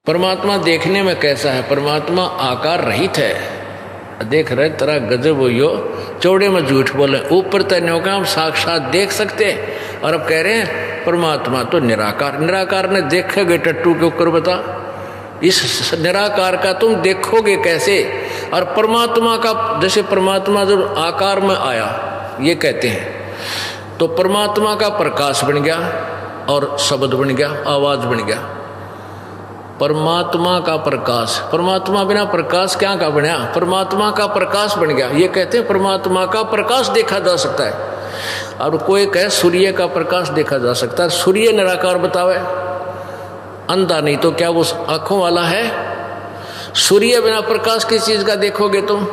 S1: परमात्मा देखने में कैसा है? परमात्मा आकार रहित है। देख रहे तेरा गजब हो यो, चौड़े में झूठ बोले, ऊपर तैनो का हम साक्षात देख सकते हैं, और अब कह रहे हैं परमात्मा तो निराकार। निराकार ने देखोगे टट्टू के ऊपर बता, इस निराकार का तुम देखोगे कैसे? और परमात्मा का, जैसे परमात्मा जब आकार में आया ये कहते हैं, तो परमात्मा का प्रकाश बन गया और शब्द बन गया, आवाज बन गया। परमात्मा का प्रकाश, परमात्मा बिना प्रकाश क्या का बना? परमात्मा का प्रकाश बन गया। ये कहते हैं परमात्मा का प्रकाश देखा जा सकता है। और कोई कहे सूर्य का प्रकाश देखा जा सकता है, सूर्य निराकार बतावे, अंधा नहीं तो क्या वो आंखों वाला है? सूर्य बिना प्रकाश किस चीज का देखोगे तुम?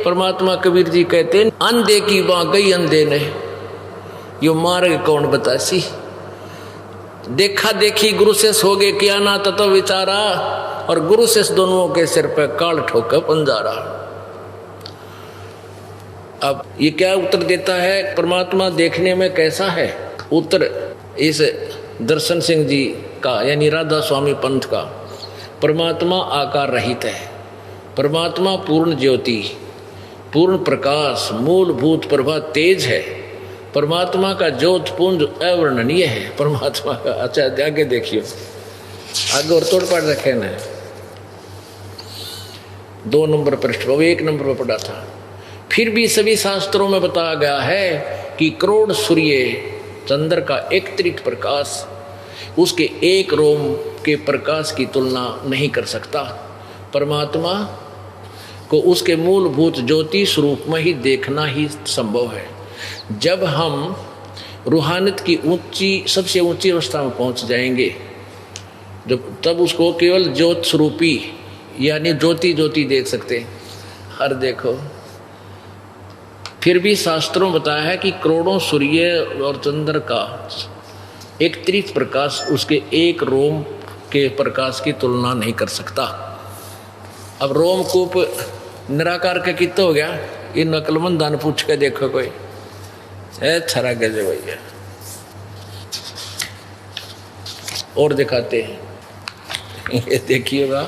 S1: परमात्मा कबीर जी कहते हैं अंधे की बाँ गई अंधे ने, यो मार्ग कौन बतासी। देखा देखी गुरु से सोगे किया ना तत्व विचारा, और गुरु से दोनों के सिर पे काल ठोकर पंजारा। अब ये क्या उत्तर देता है? परमात्मा देखने में कैसा है? उत्तर इस दर्शन सिंह जी का, यानी राधा स्वामी पंथ का, परमात्मा आकार रहित है। परमात्मा पूर्ण ज्योति, पूर्ण प्रकाश, मूलभूत प्रभा तेज है। परमात्मा का ज्योतपुंज अवर्णनीय है परमात्मा का। अच्छा आगे देखिए, आगे और तोड़ पाड़ रखे ना, 2 नंबर पृष्ठ पर, 1 नंबर पर पढ़ा था। फिर भी सभी शास्त्रों में बताया गया है कि करोड़ सूर्य चंद्र का एक अतिरिक्त प्रकाश उसके एक रोम के प्रकाश की तुलना नहीं कर सकता। परमात्मा को उसके मूलभूत ज्योति स्वरूप में ही देखना ही संभव है। जब हम रूहानियत की ऊंची, सबसे ऊंची अवस्था में पहुंच जाएंगे, तब उसको केवल ज्योत स्वरूपी यानी ज्योति ज्योति देख सकते हैं। हर देखो, फिर भी शास्त्रों बताया है कि करोड़ों सूर्य और चंद्र का एक अतिरिक्त प्रकाश उसके एक रोम के प्रकाश की तुलना नहीं कर सकता। अब रोमकूप निराकार का कितना हो गया? ये नकलमंद दान पूछ के देखो कोई, छरा गजे भैया। और दिखाते हैं, ये देखिएगा,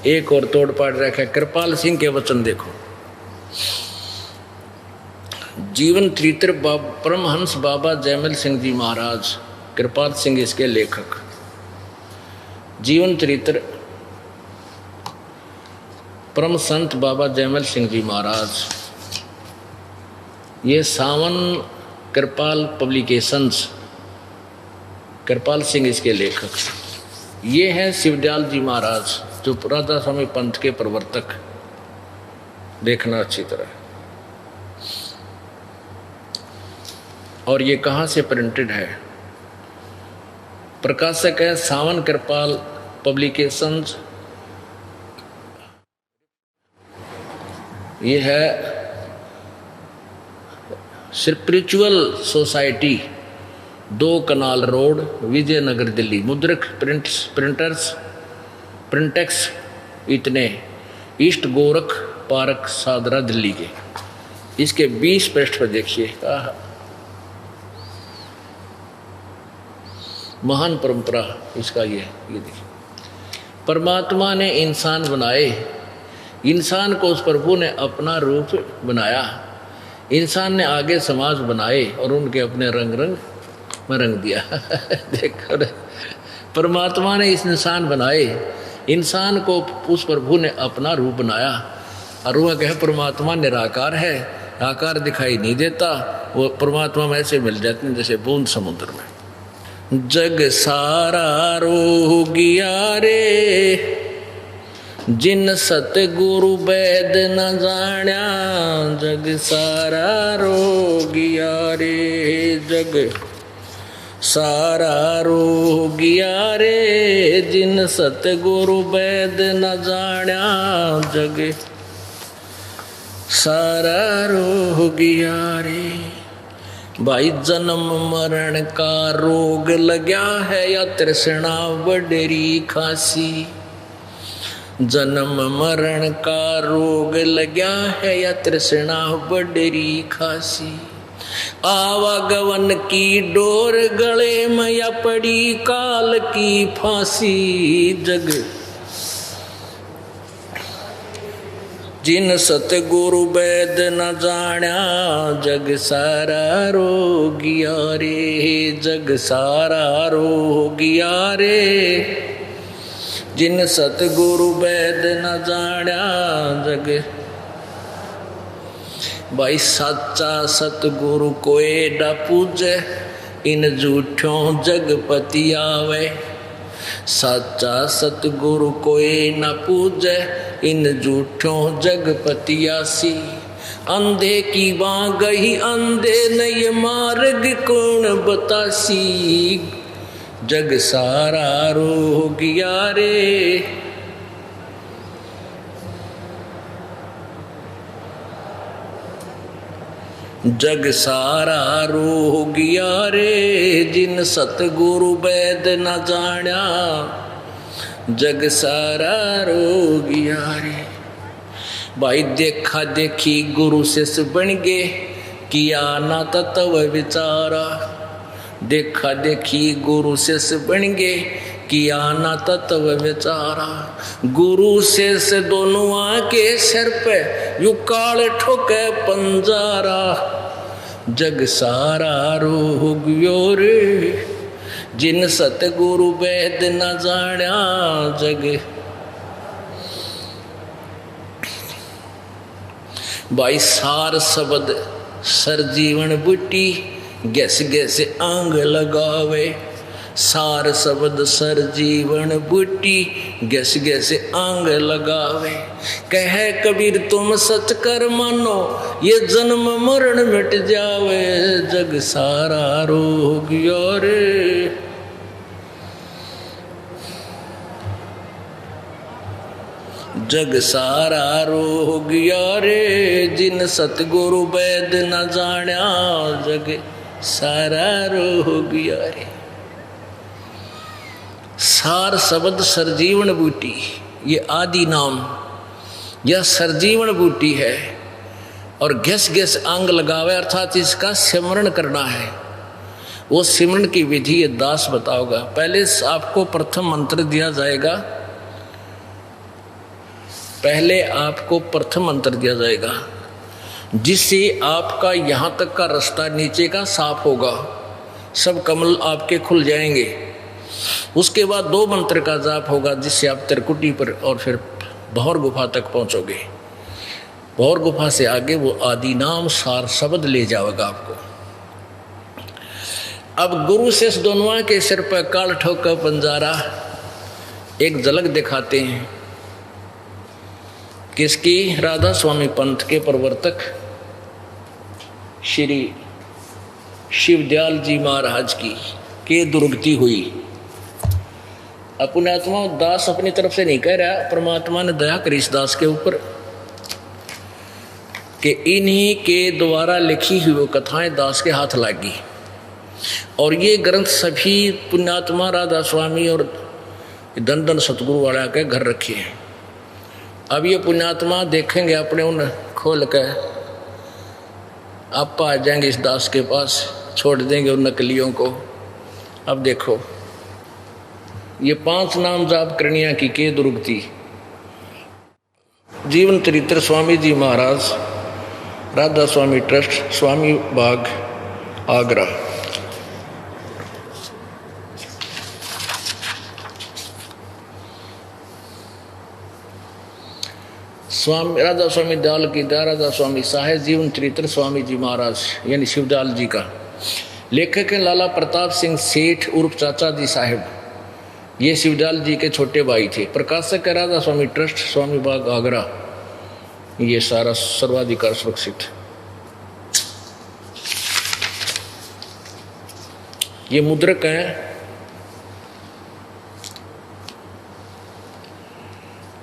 S1: एक और तोड़ पाड़ रखा है। कृपाल सिंह के वचन देखो, जीवन चरित्र परमहंस बाबा जयमल सिंह जी महाराज, कृपाल सिंह इसके लेखक। जीवन चरित्र परम संत बाबा जयमल सिंह जी महाराज, ये सावन कृपाल पब्लिकेशंस, कृपाल सिंह इसके लेखक। ये हैं शिवदयाल जी महाराज जो राधा स्वामी पंथ के प्रवर्तक, देखना अच्छी तरह। और ये कहाँ से प्रिंटेड है? प्रकाशक है सावन कृपाल पब्लिकेशंस। ये है spiritual society, 2 canal road, Vijayanagar Delhi. मुद्रक प्रिंटेक्स इतने, ईस्ट गोरख पार्क सादरा दिल्ली के। इसके 20 पृष्ठ पर देखिए, महान परंपरा इसका ये देखिए। परमात्मा ने इंसान बनाए, इंसान को उस प्रभु ने अपना रूप बनाया। इंसान ने आगे समाज बनाए और उनके अपने रंग में रंग दिया। देखो, परमात्मा ने इस इंसान बनाए, इंसान को उस प्रभु ने अपना रूप बनाया। और वह कहे परमात्मा निराकार है, आकार दिखाई नहीं देता, वो परमात्मा में ऐसे मिल जाते हैं जैसे बूंद समुद्र में। जग सारा रो गया रे, जिन सतगुरु वैद न जाण्या। जग सारा रो गया रे, जग सारा रो गया रे, जिन सतगुरु वैद न जाण्या। जग सारा रोग गया रे। भाई जन्म मरण का रोग लग्या है या तृष्णा बडरी खासी। जन्म मरण का रोग लग्या है या तृष्णा बडरी खासी। आवागवन की डोर गले में या पड़ी काल की फांसी। जग जिन सतगुरु वैद न जाण्या जग सारा रोगिया रे। जग सारा रोगिया रे। जिन सतगुरु वैद न जाण्या जग। भाई सच्चा सतगुरु कोई न पूजे इन झूठों जगपति आवे। सच्चा सतगुरु कोई न पूजे इन झूठों जगपति आसी। अंधे की बाँ गई अंधे नये मार्ग कौन बतासी। जग सारा रोगिया रे। जग सारा रोगिया रे। जिन सतगुरु वैद न जाण्या जग सारा रोगिया रे। भाई देखा देखी गुरु शिष्य बन गे किया ना तत्व विचारा। देखा देखी गुरु शिष्य बन गे किया ना तत्व विचारा। गुरु शिष्य दोनों आके सिर पे यू काल ठोके पंजारा। जग सारा रोगियो रे। जिन सतगुरु वैद न जाण्या जग। भाई सार शब्द सर जीवन बूटी गैस गैस आंग लगावे। सार शब्द सर जीवन बूटी गैस गैस आंग लगावे। कह कबीर तुम सच कर मानो ये जन्म मरण मिट जावे। जग सारा रोगियो रे। जग सारा रोगिया रे। जिन सतगुरु वैद न जाण्या जग सारा रोगिया रे। सार शब्द सरजीवन बूटी ये आदि नाम यह सरजीवन बूटी है। और घस घस आंग लगावे अर्थात इसका सिमरण करना है। वो सिमरण की विधि ये दास बताओगा। पहले आपको प्रथम मंत्र दिया जाएगा। पहले आपको प्रथम मंत्र दिया जाएगा जिससे आपका यहाँ तक का रास्ता नीचे का साफ होगा। सब कमल आपके खुल जाएंगे। उसके बाद 2 मंत्र का जाप होगा जिससे आप त्रिकुटी पर और फिर भौर गुफा तक पहुंचोगे। भौर गुफा से आगे वो आदि नाम सार शब्द ले जाएगा आपको। अब गुरु से दोनों के सिर पर काल ठोका पंजारा एक झलक दिखाते हैं। किसकी? राधा स्वामी पंथ के प्रवर्तक श्री शिवदयाल जी महाराज की के दुर्गति हुई। पुण्यात्मा दास अपनी तरफ से नहीं कह रहा, परमात्मा ने दया करी इस दास के ऊपर कि इन्हीं के द्वारा लिखी हुई वो कथाएं दास के हाथ लगी। और ये ग्रंथ सभी पुण्यात्मा राधा स्वामी और धन धन सतगुरु वाला के घर रखे हैं। अब ये पुण्यात्मा देखेंगे अपने उन खोल कर आप आ जाएंगे इस दास के पास, छोड़ देंगे उन नकलियों को। अब देखो ये 5 नाम जाप करनिया की के दुर्गति। जीवन चरित्र स्वामी जी महाराज राधा स्वामी ट्रस्ट स्वामी बाग आगरा। स्वामी राधा स्वामी दयाल की दया राधा स्वामी साहेब जीवन चरित्र स्वामी जी महाराज यानी शिवदयाल जी का। लेखक हैं लाला प्रताप सिंह सेठ उर्फ चाचा जी साहेब। ये शिवदयाल जी के छोटे भाई थे। प्रकाशक है राधा स्वामी ट्रस्ट स्वामी बाग आगरा। ये सारा सर्वाधिकार सुरक्षित। ये मुद्रक है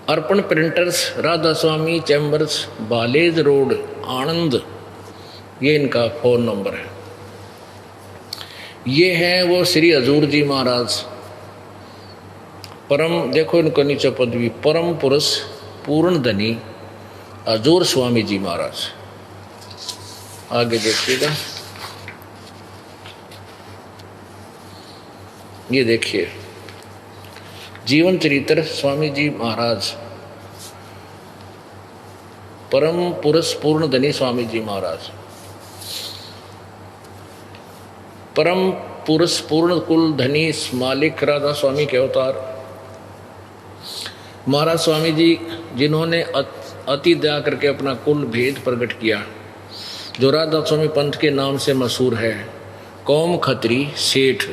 S1: अर्पण प्रिंटर्स, राधा स्वामी चैम्बर्स, बालेज रोड, आनंद, ये इनका फ़ोन नंबर है। ये है वो श्री हजूर जी महाराज परम, देखो इनका नीचे पदवी, परम पुरुष पूर्ण धनी हजूर स्वामी जी महाराज। आगे देखिएगा, ये देखिए जीवन चरित्र स्वामी जी महाराज, परम पुरुष पूर्ण धनी स्वामी जी महाराज, परम पुरुष पूर्ण कुल धनी मालिक राधा स्वामी के अवतार महाराज स्वामी जी, जिन्होंने अति दया करके अपना कुल भेद प्रकट किया, जो राधा स्वामी पंथ के नाम से मशहूर है। कौम खत्री सेठ,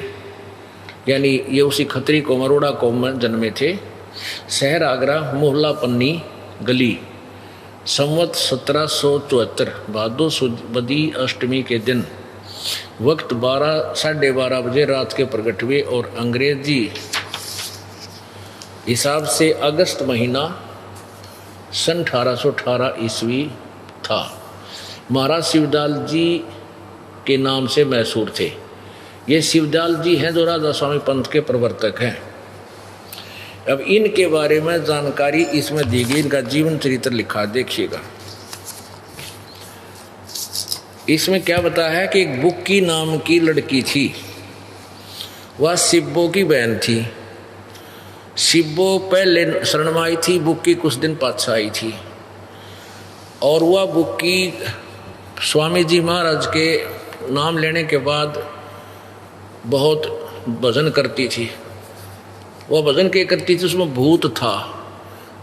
S1: यानी ये उसी खत्री को मरोड़ा कौम में जन्मे थे। शहर आगरा, मोहल्ला पन्नी गली। संवत 1774 भादो सुदी अष्टमी के दिन, वक्त 12:30 बजे रात के प्रकट हुए और अंग्रेजी हिसाब से अगस्त महीना सन 1818 ईस्वी था। महाराज शिवदयाल जी के नाम से मशहूर थे। ये शिवदयाल जी हैं जो राधा स्वामी पंथ के प्रवर्तक हैं। अब इनके बारे में जानकारी इसमें दी गई, इनका जीवन चरित्र लिखा, देखिएगा। इसमें क्या बताया है कि एक बुक्की नाम की लड़की थी, वह शिब्बो की बहन थी। शिब्बो पहले शरण में आई थी, बुक्की कुछ दिन पाछा आई थी, और वह बुक्की स्वामी जी महाराज के नाम लेने के बाद बहुत भजन करती थी। वह भजन क्या करती थी, उसमें भूत था।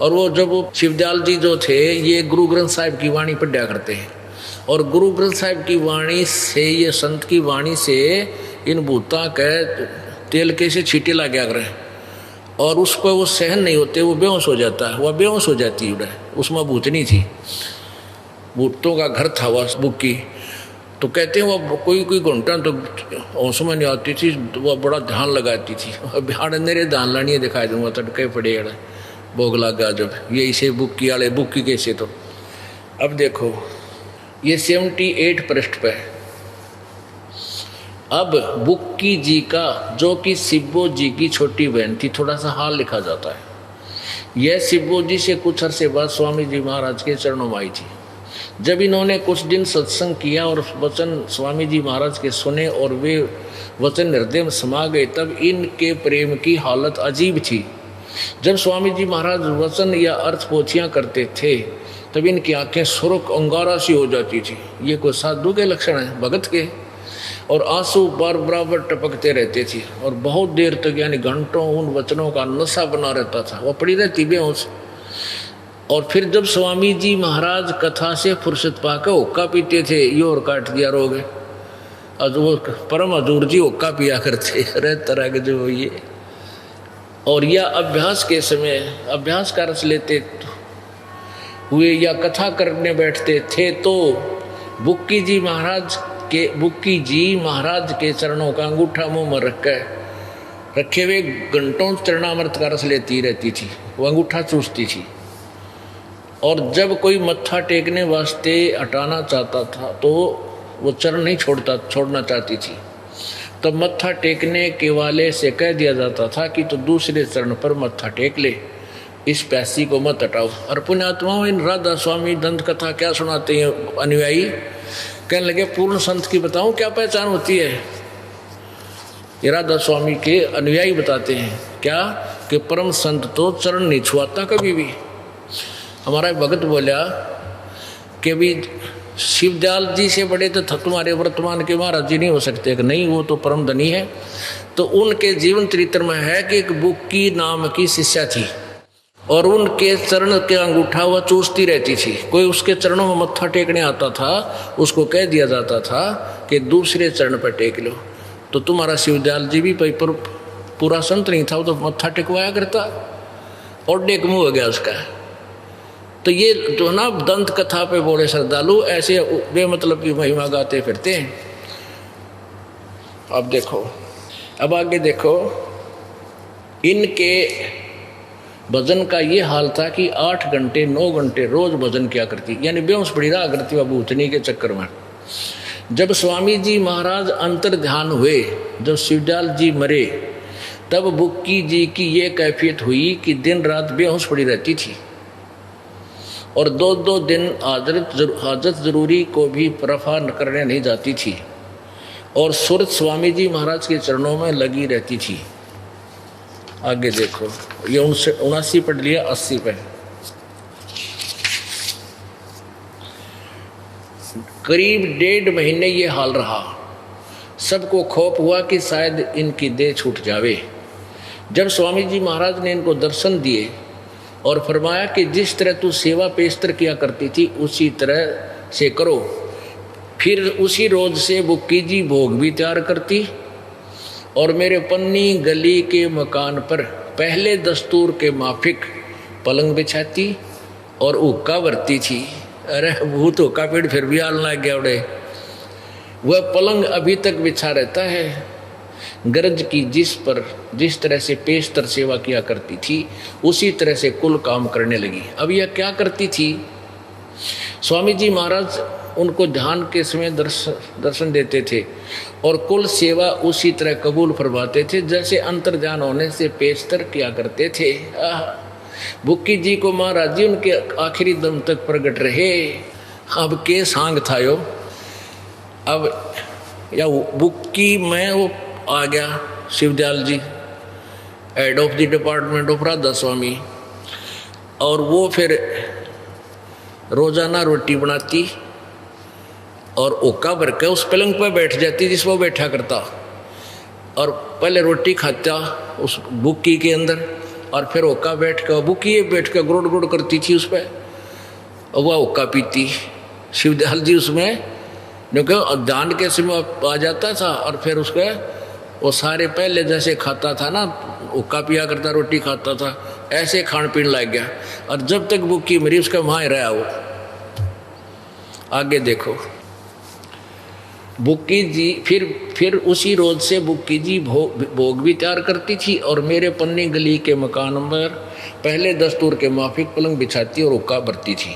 S1: और वो जब शिवदयाल जी जो थे, ये गुरु ग्रंथ साहिब की वाणी पढ़ा करते हैं, और गुरु ग्रंथ साहिब की वाणी से, ये संत की वाणी से इन भूता के तेल कैसे छींटे लग गया करें, और उसको वो सहन नहीं होते, वो बेहोश हो जाता है, वह बेहोश हो जाती है। उसमें भूतनी थी, भूतों का घर था वह बुक्की। तो कहते हैं वह कोई घंटा तो होश में नहीं आती थी, वह बड़ा ध्यान लगाती थी। बिहार मेरे ध्यान लानी दिखाई दूंगा, तड़के पड़े भोग लगा जब, ये इसे बुक्की वाले बुक्की कैसे। तो अब देखो ये 78 पृष्ठ पे। अब बुक्की जी का, जो कि शिब्बो जी की छोटी बहन थी, थोड़ा सा हाल लिखा जाता है। यह शिब्बो जी से कुछ अरसे बाद स्वामी जी महाराज के चरणों में आई थी। जब इन्होंने कुछ दिन सत्संग किया और वचन स्वामी जी महाराज के सुने और वे वचन हृदय में समा गए, तब इनके प्रेम की हालत अजीब थी। जब स्वामी जी महाराज वचन या अर्थ पोथियां करते थे, तब इनकी आंखें सुर्ख अंगारा सी हो जाती थी। ये कोई साधु के लक्षण है, भगत के। और आंसू बार बराबर टपकते रहते थे, और बहुत देर तक यानी घंटों उन वचनों का नशा बना रहता था। वह पड़ी रहती बेहोश। और फिर जब स्वामी जी महाराज कथा से फुर्सत पाकर हुक्का पीते थे, ये और काट दिया रोग। और वो परम हजूर जी हुक्का पिया करते रह तरह के जो ये। और यह अभ्यास के समय अभ्यास का रस लेते हुए या कथा करने बैठते थे, तो बुक्की जी महाराज के चरणों का अंगूठा मुंह में रखे हुए घंटों चरणामृत का रस लेती रहती थी। वो अंगूठा चूसती थी। और जब कोई मत्था टेकने वास्ते हटाना चाहता था, तो वो चरण नहीं छोड़ना चाहती थी। तब मत्था टेकने के वाले से कह दिया जाता था कि तो दूसरे चरण पर मत्था टेक ले, इस प्यासी को मत हटाओ। और पुण्यात्माओं, इन राधा स्वामी दंत कथा क्या सुनाते हैं अनुयायी? कहने लगे पूर्ण संत की बताऊं क्या पहचान होती है? ये राधा स्वामी के अनुयायी बताते हैं क्या, कि परम संत तो चरण नहीं छुआता कभी भी। हमारा भगत बोला कि भी शिवदयाल जी से बड़े तो तुम्हारे वर्तमान के महाराज जी नहीं हो सकते। कि नहीं, वो तो परम धनी है। तो उनके जीवन चरित्र में है कि एक बुक्की नाम की शिष्या थी, और उनके चरण के अंगूठा वह चूसती रहती थी। कोई उसके चरणों में मत्था टेकने आता था, उसको कह दिया जाता था कि दूसरे चरण पर टेक लो। तो तुम्हारा शिवदयाल जी भी पर पूरा संत नहीं था, वो तो मत्था टेकवाया करता, और डेक मुँह हो गया उसका। तो ये जो ना दंत कथा पे बोले श्रद्धालु ऐसे बेमतलब की महिमा गाते फिरते हैं। अब देखो, अब आगे देखो, इनके भजन का ये हाल था कि 8 घंटे 9 घंटे रोज भजन किया करती, यानी बेहोश पड़ी रहा करती वह भूतनी के चक्कर में। जब स्वामी जी महाराज अंतर ध्यान हुए, जब शिवदयाल जी मरे, तब बुक्की जी की ये कैफियत हुई कि दिन रात बेहोश पड़ी रहती थी और 2-2 दिन हाजत जरूरी को भी परफा करने नहीं जाती थी और सुरत स्वामी जी महाराज के चरणों में लगी रहती थी। आगे देखो, ये 79 पढ़ लिया, 80 पे। करीब 1.5 महीने ये हाल रहा। सबको खौफ हुआ कि शायद इनकी देह छूट जावे। जब स्वामी जी महाराज ने इनको दर्शन दिए और फरमाया कि जिस तरह तू सेवा पेशतर किया करती थी उसी तरह से करो, फिर उसी रोज से बुक्की जी भोग भी तैयार करती और मेरे पन्नी गली के मकान पर पहले दस्तूर के माफिक पलंग बिछाती और हुक्का भरती थी। अरे भूत हुक्का पेड़ फिर भी आल लग गया उड़े। वह पलंग अभी तक बिछा रहता है। गरज की जिस तरह से पेशतर सेवा किया करती थी उसी तरह से कुल काम करने लगी। अब यह क्या करती थी? स्वामी जी महाराज उनको ध्यान के समय दर्शन देते थे और कुल सेवा उसी तरह कबूल फरमाते थे जैसे अंतर ध्यान होने से पेशतर किया करते थे। बुक्की जी को महाराज जी उनके आखिरी दम तक प्रकट रहे। अब के सांग था यो, अब या बुक्की में वो आ गया Shivdayal ji, head of the department of Radha Swami, और वो फिर रोजाना रोटी बनाती और ओका भर के उस पलंग पर बैठ जाती जिस वो बैठा करता और पहले रोटी खाता उस बुक्की के अंदर और फिर ओका बैठ कर बुक्की बैठ कर गुड़ गुड़ करती थी उस पर और वह ओका पीती। शिवदयाल जी उसमें क्योंकि दान के समय आ जाता था और फिर उसके वो सारे पहले जैसे खाता था ना, ओका पिया करता, रोटी खाता था, ऐसे खान पीन लग गया और जब तक बुक्की मरी उसका वहाँ रहा वो। आगे देखो, बुक्की जी फिर उसी रोज से बुक्की जी भोग भी तैयार करती थी और मेरे पन्नी गली के मकान पर पहले दस्तूर के माफिक पलंग बिछाती और ओका भरती थी।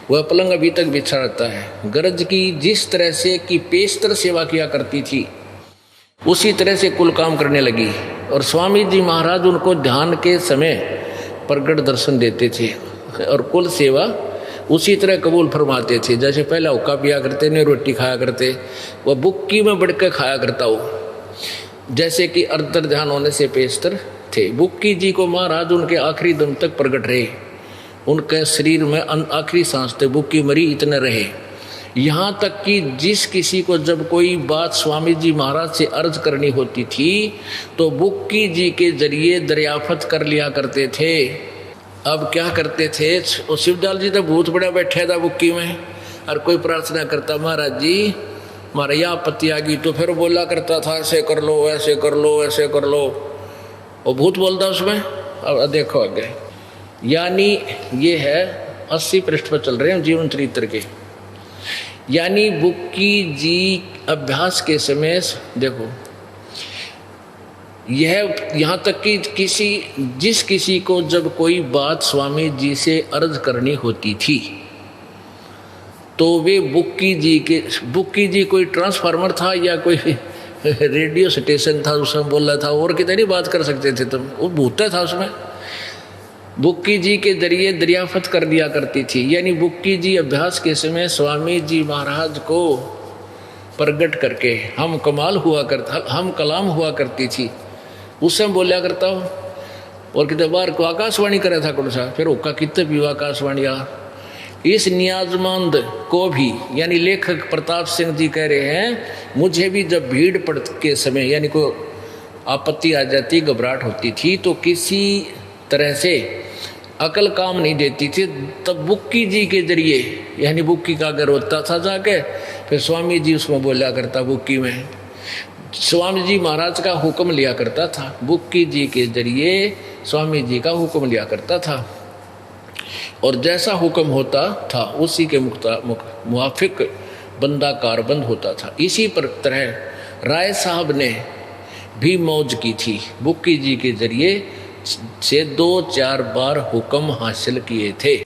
S1: वह पलंग अभी तक बिछा रहता है। गरज की जिस तरह से कि पेशतर सेवा किया करती थी उसी तरह से कुल काम करने लगी और स्वामी जी महाराज उनको ध्यान के समय प्रगट दर्शन देते थे और कुल सेवा उसी तरह कबूल फरमाते थे जैसे पहला हुक्का पिया करते ने, रोटी खाया करते, वह बुक्की में बढ़ कर खाया करता हो जैसे कि अंतर ध्यान होने से पेशतर थे। बुक्की जी को महाराज उनके आखिरी दम तक प्रकट रहे, उनके शरीर में आखिरी सांस तक बुक्की मरी इतने रहे। यहाँ तक कि जिस किसी को जब कोई बात स्वामी जी महाराज से अर्ज करनी होती थी तो बुक्की जी के जरिए दरियाफत कर लिया करते थे। अब क्या करते थे, और शिवदयाल जी तो भूत बड़ा बैठा था बुक्की में और कोई प्रार्थना करता महाराज जी हमारे यहाँ आपत्ति आ गई तो फिर बोला करता था ऐसे कर लो ऐसे कर लो ऐसे कर लो, वो भूत बोलता उसमें। अब देखो आगे, यानी ये है 80 पृष्ठ पर चल रहे हैं जीवन चरित्र के। यानी बुक्की जी अभ्यास के समय देखो यह यहाँ तक कि जिस किसी को जब कोई बात स्वामी जी से अर्ज करनी होती थी तो वे बुक्की जी कोई ट्रांसफार्मर था या कोई रेडियो स्टेशन था उसमें बोल रहा था और कितनी बात कर सकते थे तुम, वो भूता था उसमें। बुक्की जी के जरिए दरियाफत कर दिया करती थी। यानी बुक्की जी अभ्यास के समय स्वामी जी महाराज को प्रगट करके हम कलाम हुआ करती थी उससे बोलिया करता हूँ। और कितने बार को आकाशवाणी करे था कौन सा, फिर ओका कितने भी आकाशवाणी आ। इस नियाजमंद को भी यानी लेखक प्रताप सिंह जी कह रहे हैं मुझे भी जब भीड़ पड़ के समय यानी कोई आपत्ति आ जाती, घबराहट होती थी तो किसी तरह से अकल काम नहीं देती थी, तब बुक्की जी के जरिए यानी बुक्की का अगर होता था जाके फिर स्वामी जी उसमें बोला करता, बुक्की में स्वामी जी महाराज का हुक्म लिया करता था, बुक्की जी के जरिए स्वामी जी का हुक्म लिया करता था और जैसा हुक्म होता था उसी के मुआफिक बंदा कारबंद होता था। इसी पर तरह राय साहब ने भी मौज की थी, बुक्की जी के जरिए से 2-4 बार हुक्म हासिल किए थे।